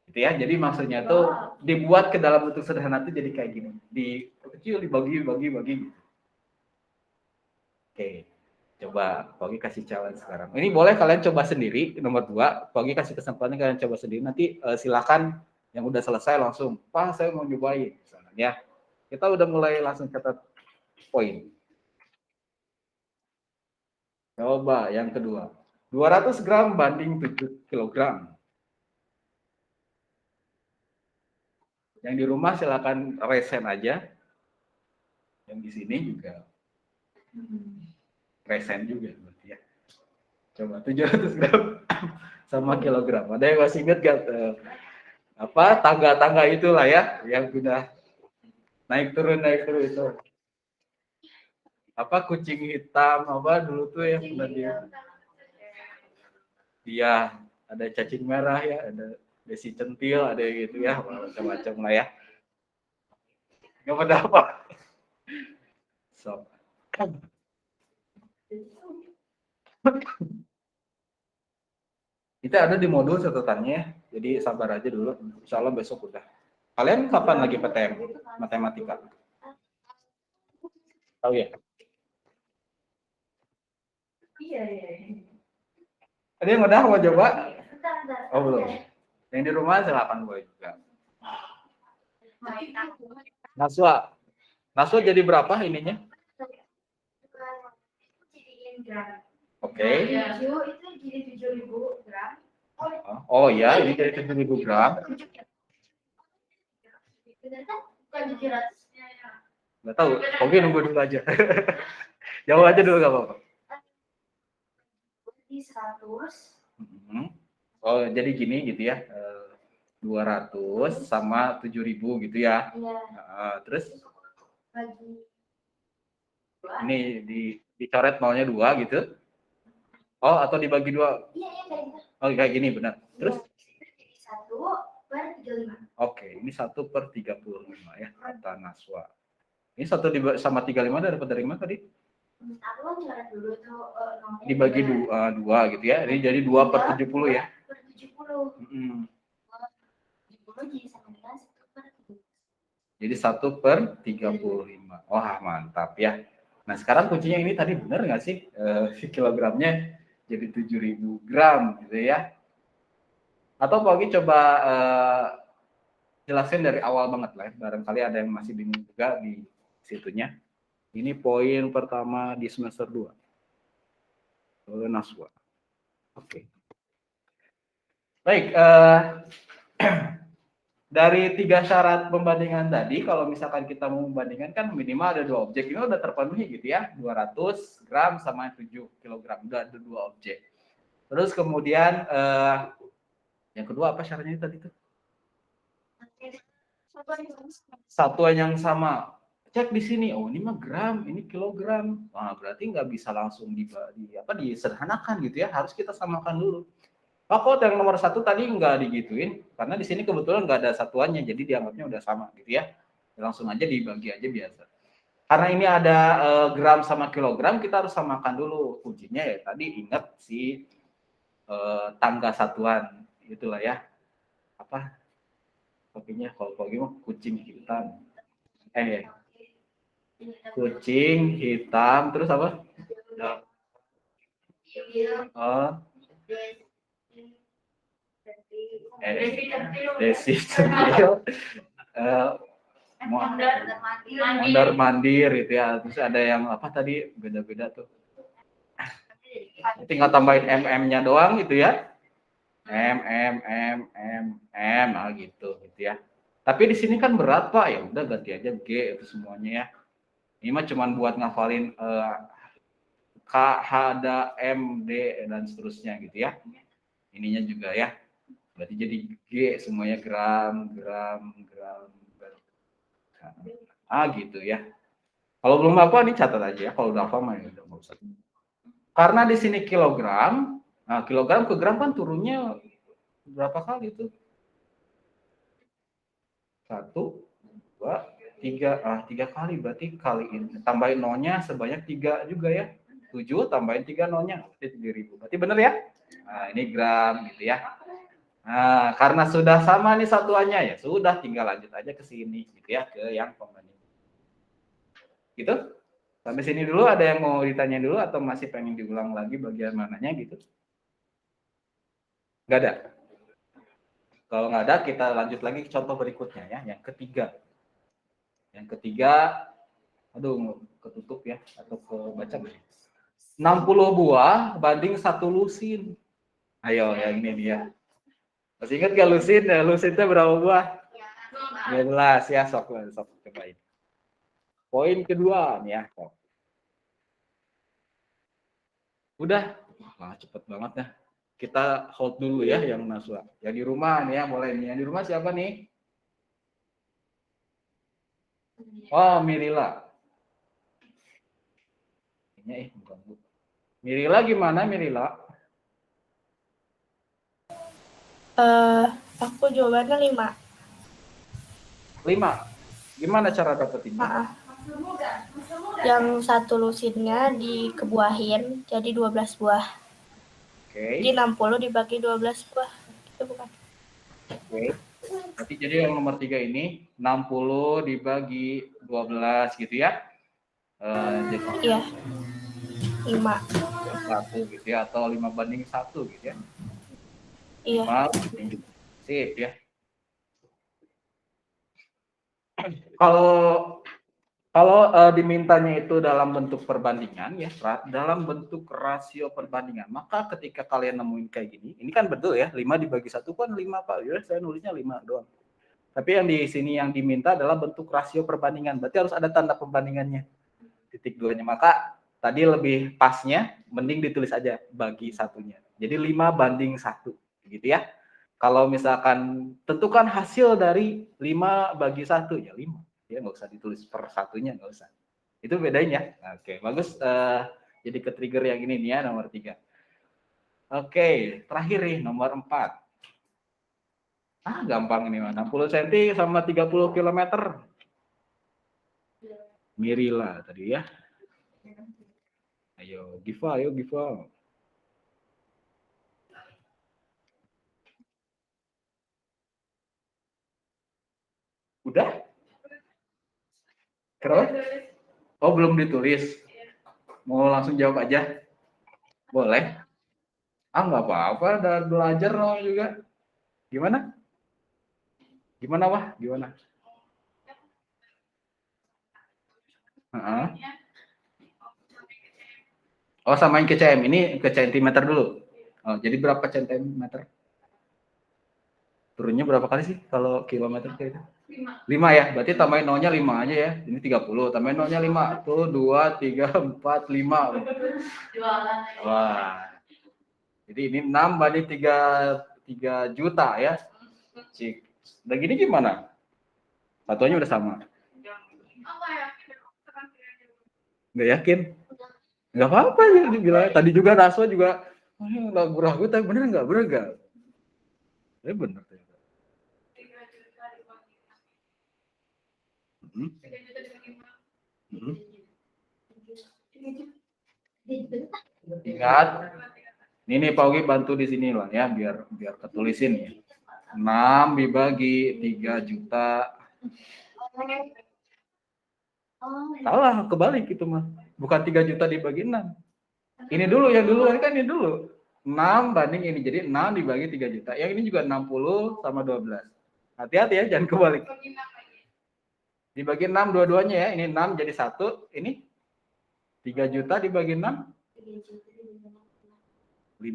Gitu ya. Jadi maksudnya tuh dibuat ke dalam bentuk sederhana tuh jadi kayak gini. Kecil dibagi gitu. Oke. Coba Pogi kasih challenge sekarang. Ini boleh kalian coba sendiri nomor 2. Pogi kasih kesempatan kalian coba sendiri. Nanti silakan yang udah selesai langsung, Pak saya mau nyobain misalnya ya. Kita udah mulai langsung catat poin. Coba yang kedua. 200 gram banding 7 kg. Yang di rumah silakan resen aja. Yang di sini juga resen juga berarti ya. Coba 700 gram sama kilogram. Ada yang masih ingat gak tangga-tangga itulah ya yang udah naik turun itu. Kucing hitam dulu tuh yang pernah dia ada cacing merah ya, ada desi centil, ada gitu ya, macam-macam lah ya. Nggak pada apa. So. Kita ada di modul catatannya, jadi sabar aja dulu. Insya Allah besok udah. Kalian kapan lagi PTM matematika? Tahu ya? Iya. Ada yang udah mau coba? Oh belum. Yang di rumah silakan boleh juga. Naswa jadi berapa ininya? Oke. Itu jadi 7.000 gram. Oh ya, ini jadi 7.000 gram. Bukan 700-nya ya. Nggak tahu, oke nunggu dulu aja. Jawab aja dulu nggak apa-apa. Di 100. Oh jadi gini gitu ya, 200 sama 7.000 gitu ya. Iya. Terus Bagi ini dicoret nolnya 2 gitu. Oh atau dibagi 2? Iya kayak gitu. Oh kayak gini benar. Terus? 1/35. Oke, ini 1/35 ya kata Naswa. Ini 1 sama 35 dapat dari mana tadi? Aku kan nggak dulu tuh nolnya Dibagi 2 gitu ya. Ini jadi 2 per 70 ya. per 70. Mm-mm. 70 jadi sama dengan 1 per 30. Jadi 1 per 35. Wah, mantap ya. Nah, sekarang kuncinya ini tadi benar nggak sih? Kilogramnya jadi 7.000 gram gitu ya. Atau Pak Ogi coba jelasin dari awal banget lah. Barangkali ada yang masih bingung juga di situnya. Ini poin pertama di semester 2. Naswa. Oke. Baik, dari 3 syarat pembandingan tadi, kalau misalkan kita mau membandingkan kan minimal ada 2 objek. Ini udah terpenuhi gitu ya, 200 gram sama 7 kilogram. Udah ada 2 objek. Terus kemudian yang kedua apa syaratnya tadi tuh? Satuan yang sama. Cek di sini, oh ini mah gram, ini kilogram. Nah, berarti nggak bisa langsung disederhanakan gitu ya. Harus kita samakan dulu. Oh, kok yang nomor 1 tadi nggak digituin? Karena di sini kebetulan nggak ada satuannya, jadi dianggapnya udah sama gitu ya. Langsung aja dibagi aja biasa. Karena ini ada gram sama kilogram, kita harus samakan dulu. Kuncinya ya tadi ingat si tangga satuan, itulah ya. Apa? Kopinya kalau gimana? Kucing hitam. Kucing hitam, terus apa? Desitil, mondar mandir itu ya. Terus ada yang apa tadi beda-beda tuh. Tinggal tambahin mm-nya doang gitu ya. Gitu ya. Tapi di sini kan berat Pak, ya udah ganti aja G itu semuanya ya. Ini mah cuman buat ngafalin K, H, M, D dan seterusnya gitu ya. Ininya juga ya. Berarti jadi G semuanya gram. Gitu ya. Kalau belum apa nih catat aja ya. Kalau udah apa mah ya udah nggak usah. Karena di sini kilogram, nah kilogram ke gram kan turunnya berapa kali itu? 1, 2, 3, 3 kali berarti kaliin tambahin nolnya sebanyak 3 juga ya. 7 tambahin 3 nolnya berarti 7.000. Berarti benar ya? Nah, ini gram gitu ya. Nah, karena sudah sama nih satuannya ya, sudah tinggal lanjut aja ke sini gitu ya, ke yang pembanding. Gitu? Sampai sini dulu ada yang mau ditanya dulu atau masih pengen diulang lagi bagian mananya gitu? Enggak ada. Kalau nggak ada, kita lanjut lagi ke contoh berikutnya ya, yang ketiga. Yang ketiga, aduh, ketutup ya, atau kebaca. 60 buah banding 1 lusin. Ayo, yang ini dia. Masih ingat nggak lusin? Lusinnya berapa buah? 12 ya, sok cobain. Poin kedua nih ya. Udah, cepet banget ya. Kita hold dulu ya yang Naswa. Yang di rumah nih ya, mulai nih. Yang di rumah siapa nih? Oh, Mirila. Ini mengganggu. Mirila gimana Mirila? Aku jawabannya 5. 5. Gimana cara dapetinnya? Yang 1 lusinnya dikebuahin jadi 12 buah. Oke. Jadi 60 dibagi 12 buah. Itu bukan. Oke. Berarti jadi yang nomor 3 ini 60 dibagi 12 gitu ya. Jadi Iya. 5. 1 gitu ya, atau 5 banding 1 gitu ya. Iya. 5 banding 1. Sip ya. Kalau dimintanya itu dalam bentuk perbandingan ya, dalam bentuk rasio perbandingan, maka ketika kalian nemuin kayak gini, ini kan betul ya, 5 dibagi 1 kan 5 Pak, ya saya nulisnya 5 doang. Tapi yang di sini yang diminta adalah bentuk rasio perbandingan, berarti harus ada tanda perbandingannya, titik 2-nya. Maka tadi lebih pasnya, mending ditulis aja bagi 1-nya. Jadi 5 banding 1, gitu ya. Kalau misalkan tentukan hasil dari 5 bagi 1, ya 5. Ya nggak usah ditulis per satunya, nggak usah. Itu bedanya. Oke, bagus. Jadi ke trigger yang ini nih ya, nomor 3. Oke, terakhir nih nomor 4. Gampang ini mah. 60 cm sama 30 km. Mirila tadi ya. Ayo Giva, ayo Giva. Udah? Terus? Oh, belum ditulis. Mau langsung jawab aja? Boleh? Ah, nggak apa-apa, udah belajar no juga. Gimana? Gimana, Wah? Gimana? Oh, samain ke cm. Ini ke centimeter dulu. Oh, jadi berapa centimeter? Turunnya berapa kali sih kalau kilometer kayak itu? 5 ya, berarti tambahin nolnya 5 aja ya. Ini 30, tambahin nolnya 5. Tuh 2, 3, 4, 5. Wah. Jadi ini 6 banding 3 juta ya. Cik. Udah gini gimana? Satuannya udah sama. Nggak yakin? Nggak apa-apa ya dibilang. Tadi juga Raswa juga ragu-ragu, tapi bener nggak? Bener nggak? Ya bener. Ingat, ini Pak Ugi bantu di sini lah ya, biar ketulisin ya. 6 dibagi 3 juta. Salah, kebalik itu mah. Bukan 3 juta dibagi 6. Ini dulu, yang dulu kan ini dulu. 6 banding ini, jadi 6 dibagi 3 juta. Yang ini juga 60 sama 12. Hati-hati ya, jangan kebalik. Dibagi 6 dua-duanya ya, ini 6 jadi 1, ini 3 juta dibagi 6. 5.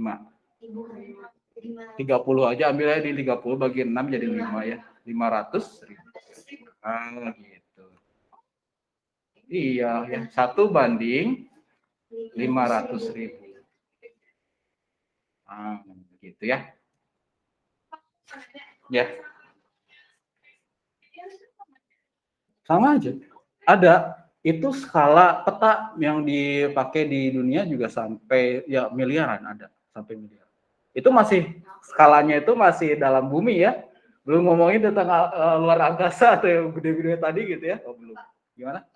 30 aja, ambil aja di 30 bagi 6 jadi 5 ya. 500 ribu. Ah, gitu. Iya, ya. 1 banding 500 ribu. Ah, gitu ya. Ya. Sama aja. Ada. Itu skala peta yang dipakai di dunia juga sampai ya miliaran ada. Sampai miliaran. Itu masih skalanya itu masih dalam bumi ya. Belum ngomongin tentang luar angkasa atau yang gede-gede tadi gitu ya. Oh, belum. Gimana?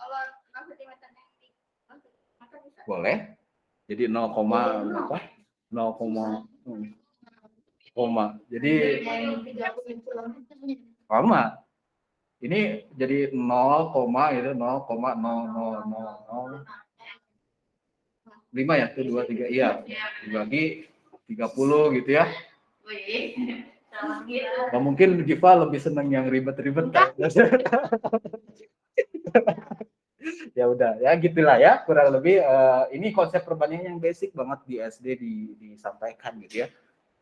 Boleh. Jadi 0, berapa? 0, jadi sama. Ini jadi 0, gitu 0,00005 ya, itu 2, 3 iya. Dibagi 30 gitu ya. Nah, mungkin Giva lebih seneng yang ribet-ribet kan. Ya udah ya gitulah ya, kurang lebih ini konsep perbandingan yang basic banget di SD disampaikan gitu ya.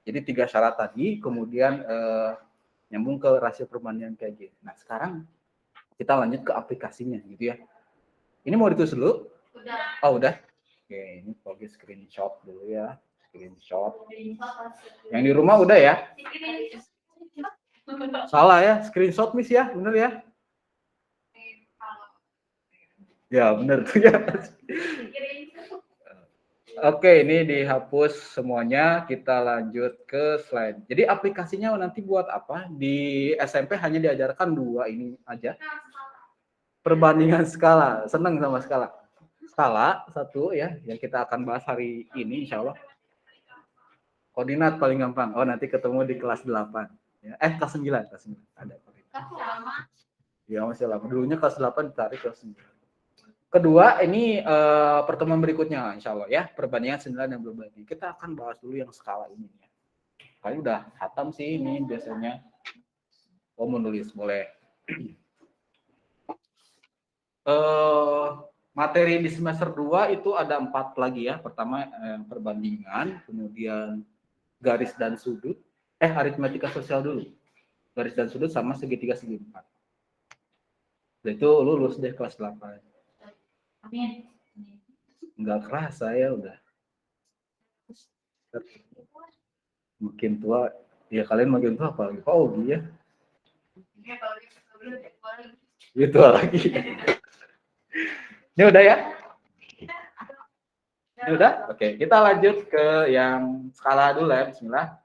Jadi 3 syarat tadi, kemudian nyambung ke rasio perbandingan kayak gitu. Nah sekarang kita lanjut ke aplikasinya gitu ya. Ini mau ditulis dulu? Udah. Oh udah. Oke, ini pergi screenshot dulu ya. Screenshot. Yang di rumah udah ya? Salah ya, screenshot Miss ya, bener ya? Ya bener tuh ya. Oke, ini dihapus semuanya. Kita lanjut ke slide. Jadi aplikasinya nanti buat apa? Di SMP hanya diajarkan 2 ini aja. Perbandingan skala. Seneng sama skala. Skala 1 ya, yang kita akan bahas hari ini insya Allah. Koordinat paling gampang. Oh, nanti ketemu di kelas 8. Ya. Kelas 9. Ada koordinat. Ya, masih lama. Dulunya kelas 8 ditarik kelas 9. Kedua, ini pertemuan berikutnya insya Allah ya, perbandingan 9 dan berbagi. Kita akan bahas dulu yang skala ini ya. Kali udah hatam sih ini biasanya. Oh, menulis boleh. Materi di semester 2 itu ada 4 lagi ya. Pertama perbandingan, kemudian garis dan sudut. Aritmatika sosial dulu. Garis dan sudut sama segitiga segi 4. Setelah itu lulus deh kelas 8. Amin. Nggak kerasa ya udah. Makin tua, ya kalian makin tua apalagi Pak Ogi ya. Itu lagi. Ini udah ya? Ini udah? Oke, kita lanjut ke yang skala dulu ya. Bismillah.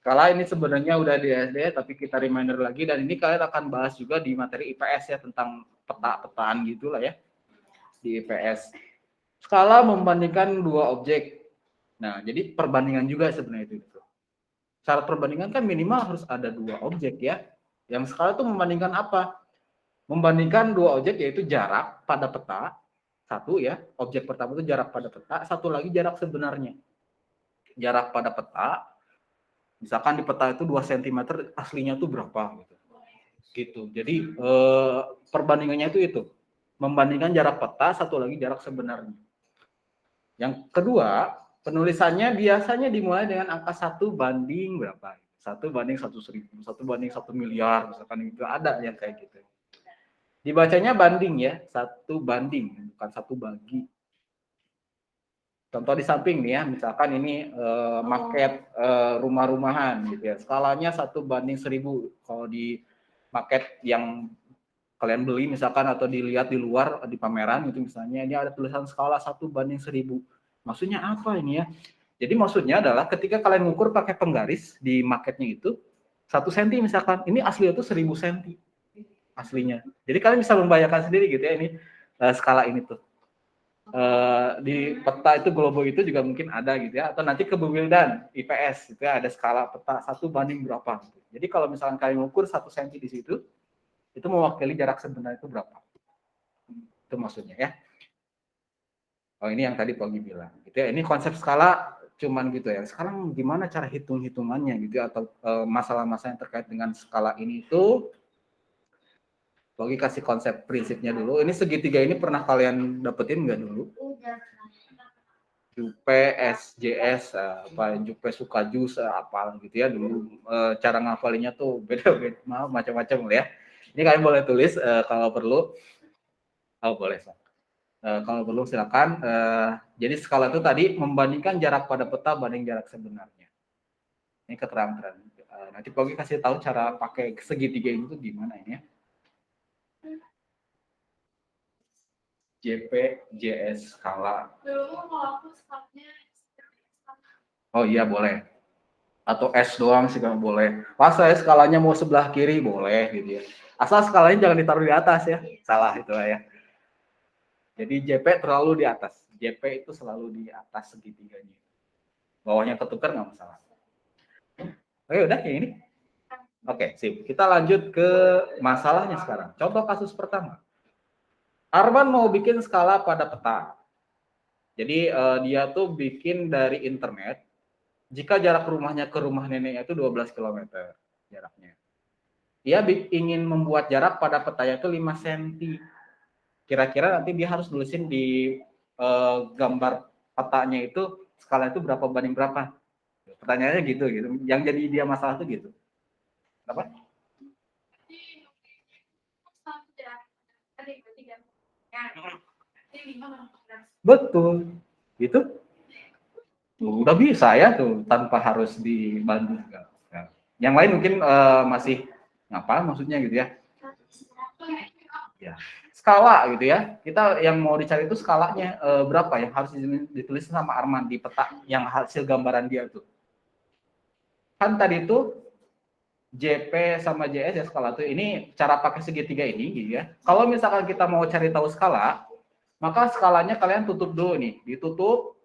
Skala ini sebenarnya udah di SD, tapi kita reminder lagi, dan ini kalian akan bahas juga di materi IPS ya, tentang peta-petaan gitu lah ya, di IPS. Skala membandingkan dua objek. Nah, jadi perbandingan juga sebenarnya itu. Syarat perbandingan kan minimal harus ada dua objek ya. Yang skala itu membandingkan apa? Membandingkan dua objek, yaitu jarak pada peta, satu ya, objek pertama itu jarak pada peta, satu lagi jarak sebenarnya. Jarak pada peta, misalkan di peta itu 2 cm, aslinya tuh berapa gitu. Jadi perbandingannya itu membandingkan jarak peta, satu lagi jarak sebenarnya. Yang kedua, penulisannya biasanya dimulai dengan angka 1 banding berapa? 1 banding 100.000, 1 banding 1 miliar, misalkan itu ada yang kayak gitu. Dibacanya banding ya, 1 banding, bukan 1 bagi. Contoh di samping nih ya, misalkan ini market rumah-rumahan gitu ya. Skalanya 1 banding 1000. Kalau di market yang kalian beli misalkan atau dilihat di luar di pameran gitu misalnya, ini ada tulisan skala 1 banding 1000. Maksudnya apa ini ya? Jadi maksudnya adalah ketika kalian ngukur pakai penggaris di marketnya itu 1 cm misalkan, ini aslinya itu 1000 cm aslinya. Jadi kalian bisa membayangkan sendiri gitu ya, ini skala ini tuh. Di peta itu Globo itu juga mungkin ada gitu ya, atau nanti ke Bewildan IPS itu ya, ada skala peta 1 banding berapa. Jadi kalau misalkan kalian ngukur 1 cm di situ, itu mewakili jarak sebenarnya itu berapa. Itu maksudnya ya. Oh, ini yang tadi Pogi bilang gitu ya. Ini konsep skala cuman gitu ya. Sekarang gimana cara hitung-hitungannya gitu ya, atau masalah-masalah yang terkait dengan skala ini itu Pogi kasih konsep prinsipnya dulu. Ini segitiga ini pernah kalian dapetin nggak dulu? Jupe, SJS, apa Jupe suka jus apa gitu ya dulu. Cara ngafalinnya tuh beda-beda, macam-macam ya. Ini kalian boleh tulis kalau perlu. Oh boleh. Kalau perlu silakan. Jadi skala itu tadi membandingkan jarak pada peta banding jarak sebenarnya. Ini keterangan. Nanti Pogi kasih tahu cara pakai segitiga ini tuh gimana ini ya. JP, JS skala. Oh iya boleh. Atau S doang sih kalau boleh. Pas saya skalanya mau sebelah kiri boleh gitu ya. Asal skalanya jangan ditaruh di atas ya. Salah itu ya. Jadi JP terlalu di atas. JP itu selalu di atas segitiganya. Bawahnya ketukar nggak masalah. Oke udah kayak ini. Oke sip. Kita lanjut ke masalahnya sekarang. Contoh kasus pertama. Arman mau bikin skala pada peta. Jadi dia tuh bikin dari internet. Jika jarak rumahnya ke rumah neneknya itu 12 km jaraknya. Dia ingin membuat jarak pada petanya itu 5 cm. Kira-kira nanti dia harus nulisin di gambar petanya itu skala itu berapa banding berapa. Pertanyaannya gitu. Yang jadi dia masalah itu gitu. Apa? Betul. Gitu. Udah bisa ya tuh tanpa harus dibantu. Yang lain mungkin masih ngapa maksudnya gitu ya. Ya. Skala gitu ya. Kita yang mau dicari itu skalanya berapa yang harus ditulis sama Arman di peta yang hasil gambaran dia tuh. Kan tadi itu JP sama JS ya skala tuh. Ini cara pakai segitiga ini gitu ya. Kalau misalkan kita mau cari tahu skala, maka skalanya kalian tutup dulu nih, ditutup.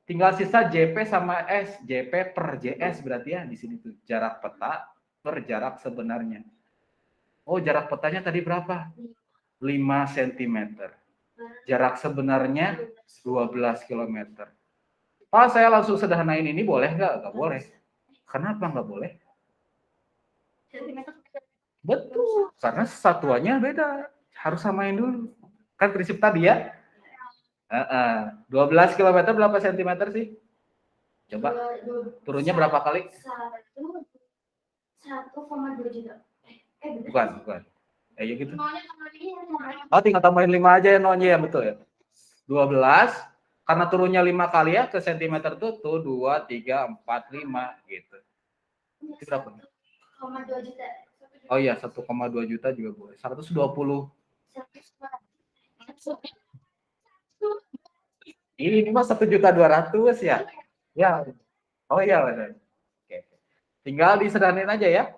Tinggal sisa JP sama S, JP per JS berarti ya di sini tuh jarak peta per jarak sebenarnya. Oh, jarak petanya tadi berapa? 5 cm. Jarak sebenarnya 12 km. Pak, saya langsung sederhanain ini boleh nggak? Nggak boleh. Kenapa nggak boleh? Betul, karena satuannya beda. Harus samain dulu. Kan prinsip tadi ya. 12 km berapa cm sih? Coba turunnya berapa kali? 1,2 juta. Bukan. Ya gitu. Oh, tinggal tambahin 5 aja ya nolnya ya, betul ya. 12 karena turunnya 5 kali ya ke cm tuh 2, 3, 4, 5 gitu. Itu berapa? 1,2 juta. Oh iya, 1,2 juta juga boleh. 120. Ini mah 1.200.000 ya. Ya. Oh iya benar. Tinggal disederhanain aja ya.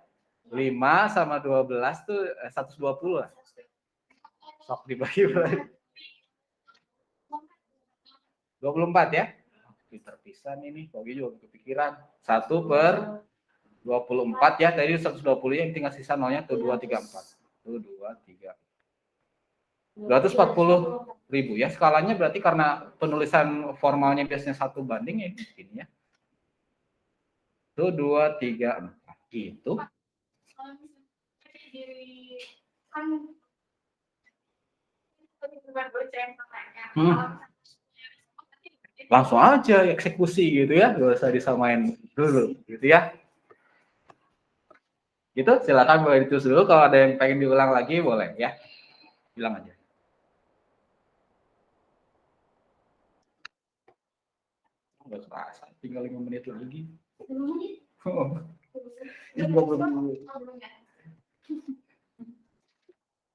5 sama 12 tuh 120 lah. Sok dibagi berarti. 24 ya. Terpisah nih, Pogi juga kepikiran. 1 per 24 ya. Tadi 120 yang tinggal sisa nolnya tuh 2, 3, 4. Tuh 2, 3. 240.000 ya. Skalanya berarti karena penulisan formalnya biasanya 1 banding ya ini ya. Tuh 2, 3, 4. Itu. Langsung aja eksekusi gitu ya, gak usah disamain dulu gitu ya. Gitu, silakan boleh ditulis dulu. Kalau ada yang pengen diulang lagi boleh ya, bilang aja. Nggak terasa, tinggal 5 menit lagi. Oh. Ini 20 menit.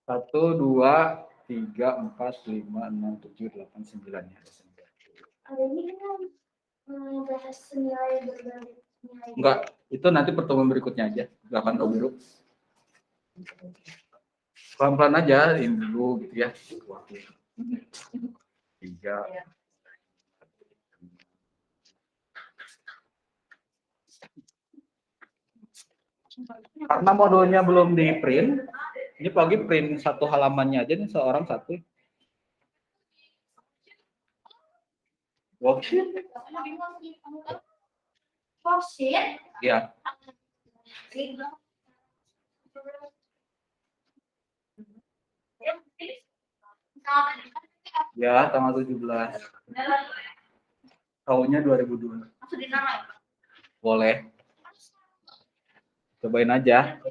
1, 2, 3, 4, 5, 6, 7, 8, 9 ya. Ini kan bahas nilai berbalik nilai. Enggak, itu nanti pertemuan berikutnya aja. 8 biru. Pelan-pelan aja, ini dulu gitu ya. 3. Karena modulnya belum di print, ini pagi print 1 halamannya aja nih, seorang 1. Worksheet? Worksheet? Ya. Ya, tanggal 17. Tahunnya 2002. Boleh. Cobain aja.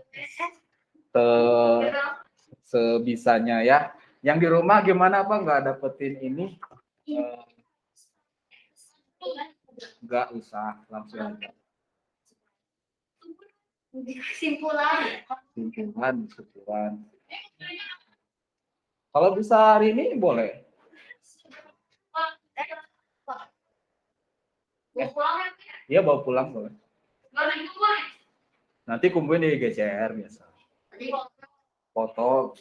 Sebisanya ya. Yang di rumah gimana, apa nggak dapetin ini? Nggak usah, langsung aja. Kesimpulan. Kalau bisa hari ini boleh. Iya, bawa pulang boleh. Nanti kumpulin di GCR biasa. Foto.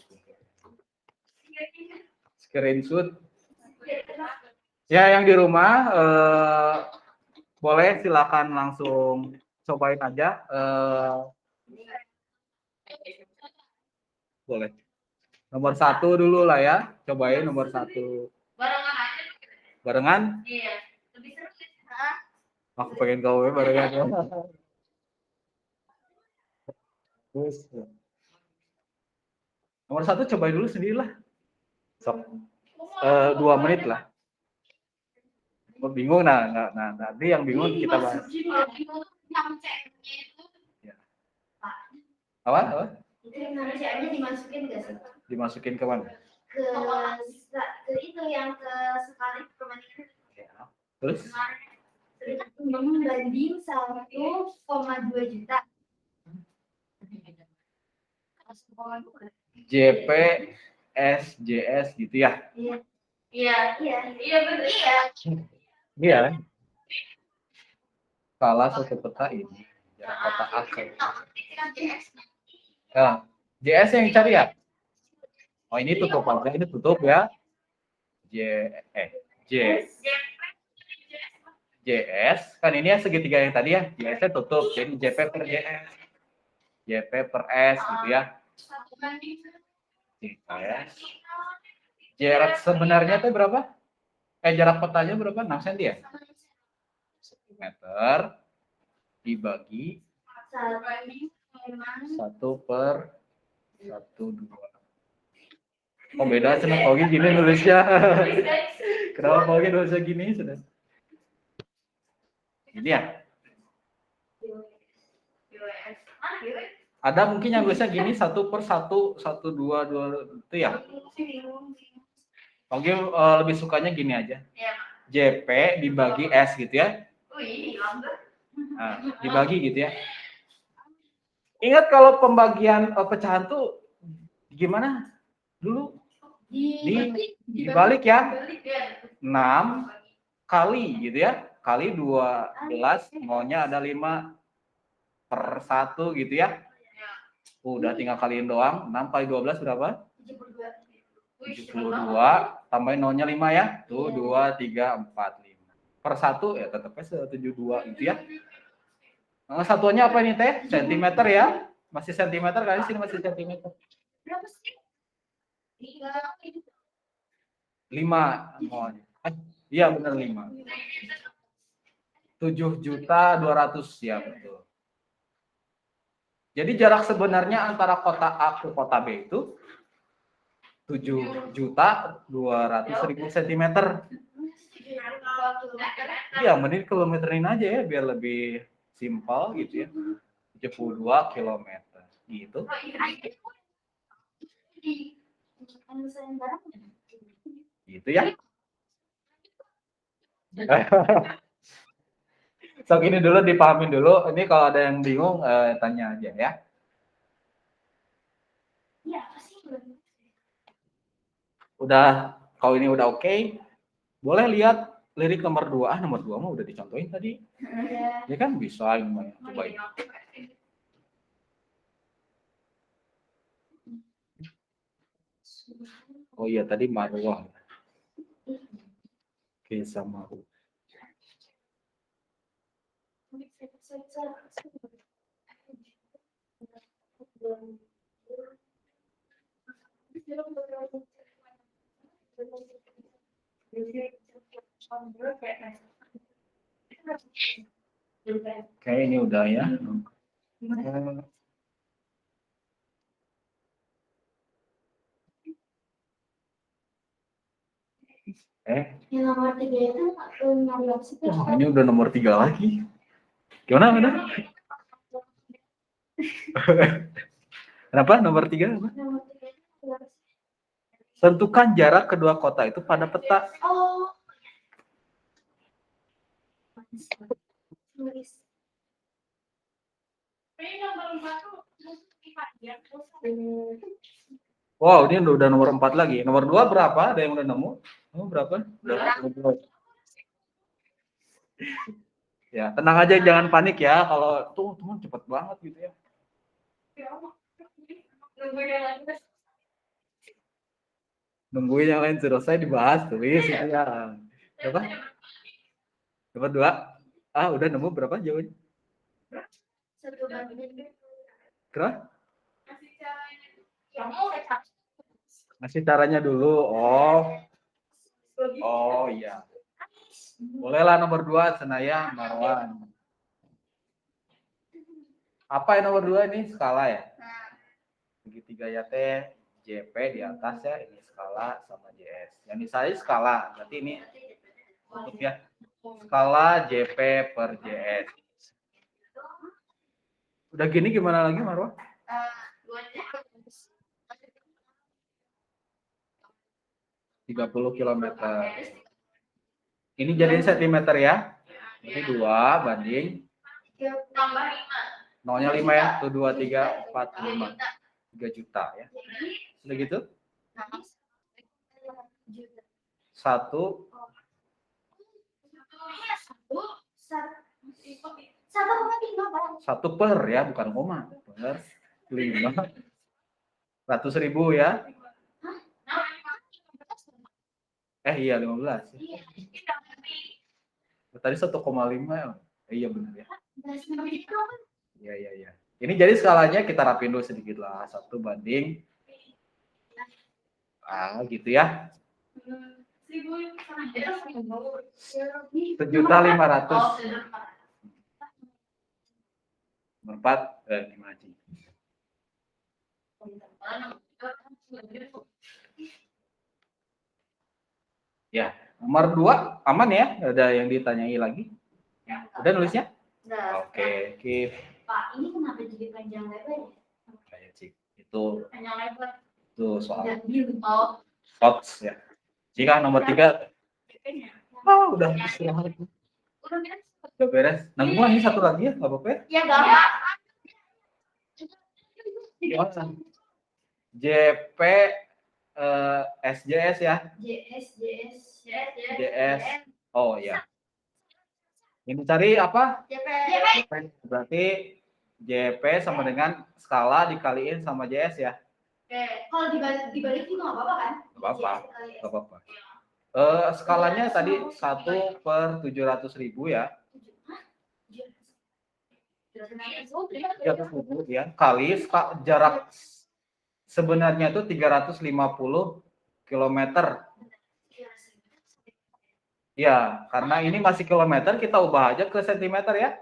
Screenshot. Ya, yang di rumah boleh silakan langsung cobain aja. Boleh. Nomor 1 dulu lah ya. Cobain nomor 1. Barengan? Iya. Lebih seru sih. Aku pengen kau barengan. Terus. Nomor 1 cobain dulu sendirilah. Sok. 2 menit lah. Bingung nah nanti yang bingung kita bahas. Ya. Apa? Itu yang C-nya dimasukin nggak sih? Dimasukin ke mana? Ke itu yang ke sekali perbandingan. Ya. Terus? Membanding 1,2 juta. JP, SJS gitu ya? Iya benar. Iya. Salah satu peta ini, jarak peta A ke. Nah, JS yang cari ya? Oh, ini tutup aja, ini tutup ya. JS kan ini ya segitiga yang tadi ya, JS-nya tutup, jadi JP per JS, JP per S gitu ya. JS. Jarak sebenarnya itu berapa? Jarak petanya berapa? 6 cm ya? Meter dibagi 1 per 1/2. Oh beda, senang Pogi gini nulisnya. Kenapa Pogi nulisnya gini sudah? Ini ya? Ada mungkin yang nulisnya gini 1 per 1, 1, 2, 2 itu ya? Pogi lebih sukanya gini aja. JP dibagi S gitu ya? Nah, dibagi gitu ya. Ingat kalau pembagian pecahan tuh gimana dulu? Dibalik ya. 6 kali gitu ya. Kali 12, maunya ada 5. per 1 gitu ya. Udah tinggal kaliin doang. 6 kali 12 berapa? 72. Tambahin nolnya 5 ya. Tuh 2, 3, 4, 5. Per 1 ya tetapnya 72 gitu ya. Nah, satuannya apa ini teh? Sentimeter ya. Masih sentimeter kan? Sini masih sentimeter. Berapa sih? 5. Oh, iya benar 5. 7.200.000 ya betul. Jadi jarak sebenarnya antara kota A ke kota B itu 7.200.000 cm. Iya, mending kilometerin aja ya biar lebih simpel gitu ya. 72 km gitu. Gitu ya. So ini dulu dipahamin dulu. Ini kalau ada yang bingung tanya aja ya. Udah, kalau ini udah oke, boleh lihat lirik nomor 2. Nomor 2 mah udah dicontohin tadi. Ya kan bisa ini cobain. Oh iya tadi Marwah. Oke, sama Oke, ini udah ya. Yang nomor 3 itu Ini udah nomor 3 lagi. Gimana benar? Kenapa nomor 3? Tentukan jarak kedua kota itu pada peta. Oh. Wow, ini udah nomor 4 lagi. Nomor 2 berapa? Ada yang udah nemu? Nomor berapa? Udah. Ya, tenang aja, jangan panik ya. Kalau tuh teman cepet banget gitu ya. Nungguin yang lain selesai dibahas tulis gitu ya. Berapa? Nomor 2. Udah nemu berapa jawabannya? Berapa? Ngasih caranya dulu. Oh iya. Bolehlah nomor 2 Senaya Marwan. Apa yang nomor 2 ini? Skala ya? Segitiga ya teh. JP di atas ya. Ini skala sama JS. Yang ini saya skala. Berarti ini tutup ya. Skala JP per JS. Udah gini gimana lagi Marwan? 30 km. Ini jadi sentimeter ya. Jadi 2 banding Tambah 5. nolnya 5 ya. Tuh 2, 3, 4, 5. 3 juta ya. Sudah gitu? 1 per ya, bukan koma. Per 5. 100.000 ya. Iya 15. Tadi 1,5 ya. Iya benar ya. Iya. Ini jadi skalanya kita rapin dulu sedikit lah. 1 banding gitu ya. 1.500.000. Nomor 4 gimana sih? Ya, nomor 2 aman ya? Ada yang ditanyai lagi? Udah nulisnya? Oke, keep. Pak, ini kenapa jadi panjang lebar ya? Kayak cik. Itu Panjang lebar. Itu soal Oh. thoughts ya. Jika nomor 3 udah istirahat. Udah beres. Nanggung lagi 1 lagi ya, nggak apa-apa ya? Ya nggak apa. JP SJS ya. JS. Oh ya. Ini cari apa? JP. Berarti JP sama dengan skala dikaliin sama JS ya. Kalau dibalik juga nggak apa-apa kan? Nggak apa-apa. Nggak apa-apa. Skalanya tadi 1/700.000 ya. 300.000 ya. Kali jarak sebenarnya itu 350 km. Ya, karena ini masih kilometer, kita ubah aja ke sentimeter ya.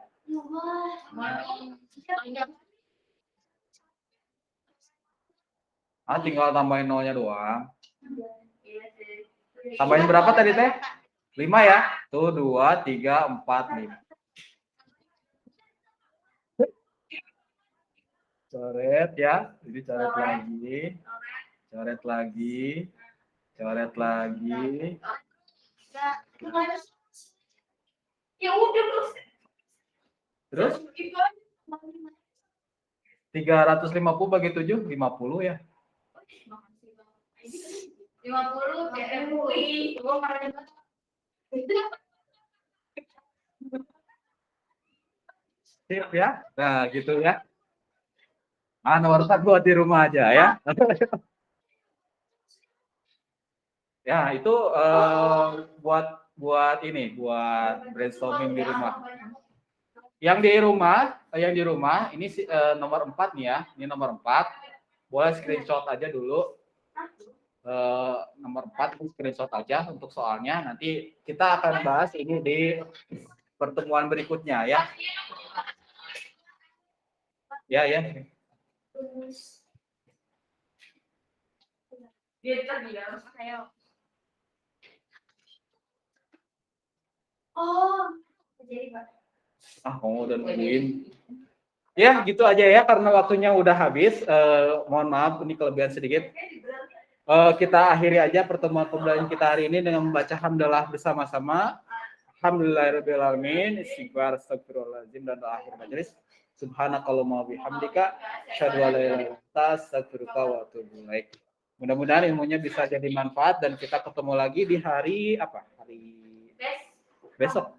Tinggal tambahin nolnya doang. Tambahin berapa tadi teh? 5 ya? Tuh 2, 3, 4, 5. Coret ya. Jadi coret lagi. Coret lagi. Coret lagi. Ya udah Terus 350 bagi 7, 50 ya. 50 MUI. Sip ya. Nah, gitu ya. Nomor 4 buat di rumah aja ya. Ya, itu buat ini, buat brainstorming di rumah. Yang di rumah ini nomor 4 nih ya. Ini nomor 4. Boleh screenshot aja dulu. Nomor 4 screenshot aja untuk soalnya. Nanti kita akan bahas ini di pertemuan berikutnya ya. Ya. Kamu udah nungguin. Ya, gitu aja ya karena waktunya udah habis. Mohon maaf ini kelebihan sedikit. Kita akhiri aja pertemuan pembelajaran kita hari ini dengan membaca hamdalah bersama-sama. Alhamdulillahirrahmanirrahim. Istighfar, astagfirullahaladzim, dan doa akhir majelis. Subhanakallahumma bihamdika asyhadu an la ilaha illa anta astaghfiruka wa atubu ilaik. Mudah-mudahan ilmunya bisa jadi manfaat dan kita ketemu lagi di hari apa? Hari besok.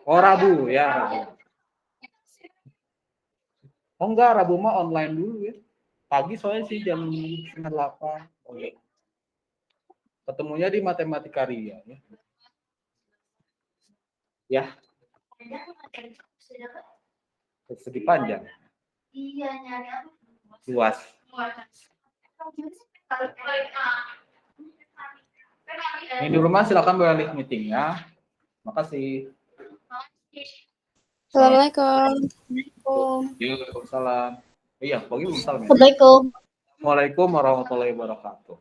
Rabu ya, Rabu. Enggak, Rabu mah online dulu ya. Pagi soalnya sih jam 8. Ketemunya di Matematika Ria ya. Ya. Segi panjang. Iya, nyari apa? Luas. Ini di rumah silakan boleh meeting ya. Makasih. Assalamualaikum. Waalaikumsalam. Iya, pagi belum salam ya. Assalamualaikum. Waalaikumsalam warahmatullahi wabarakatuh.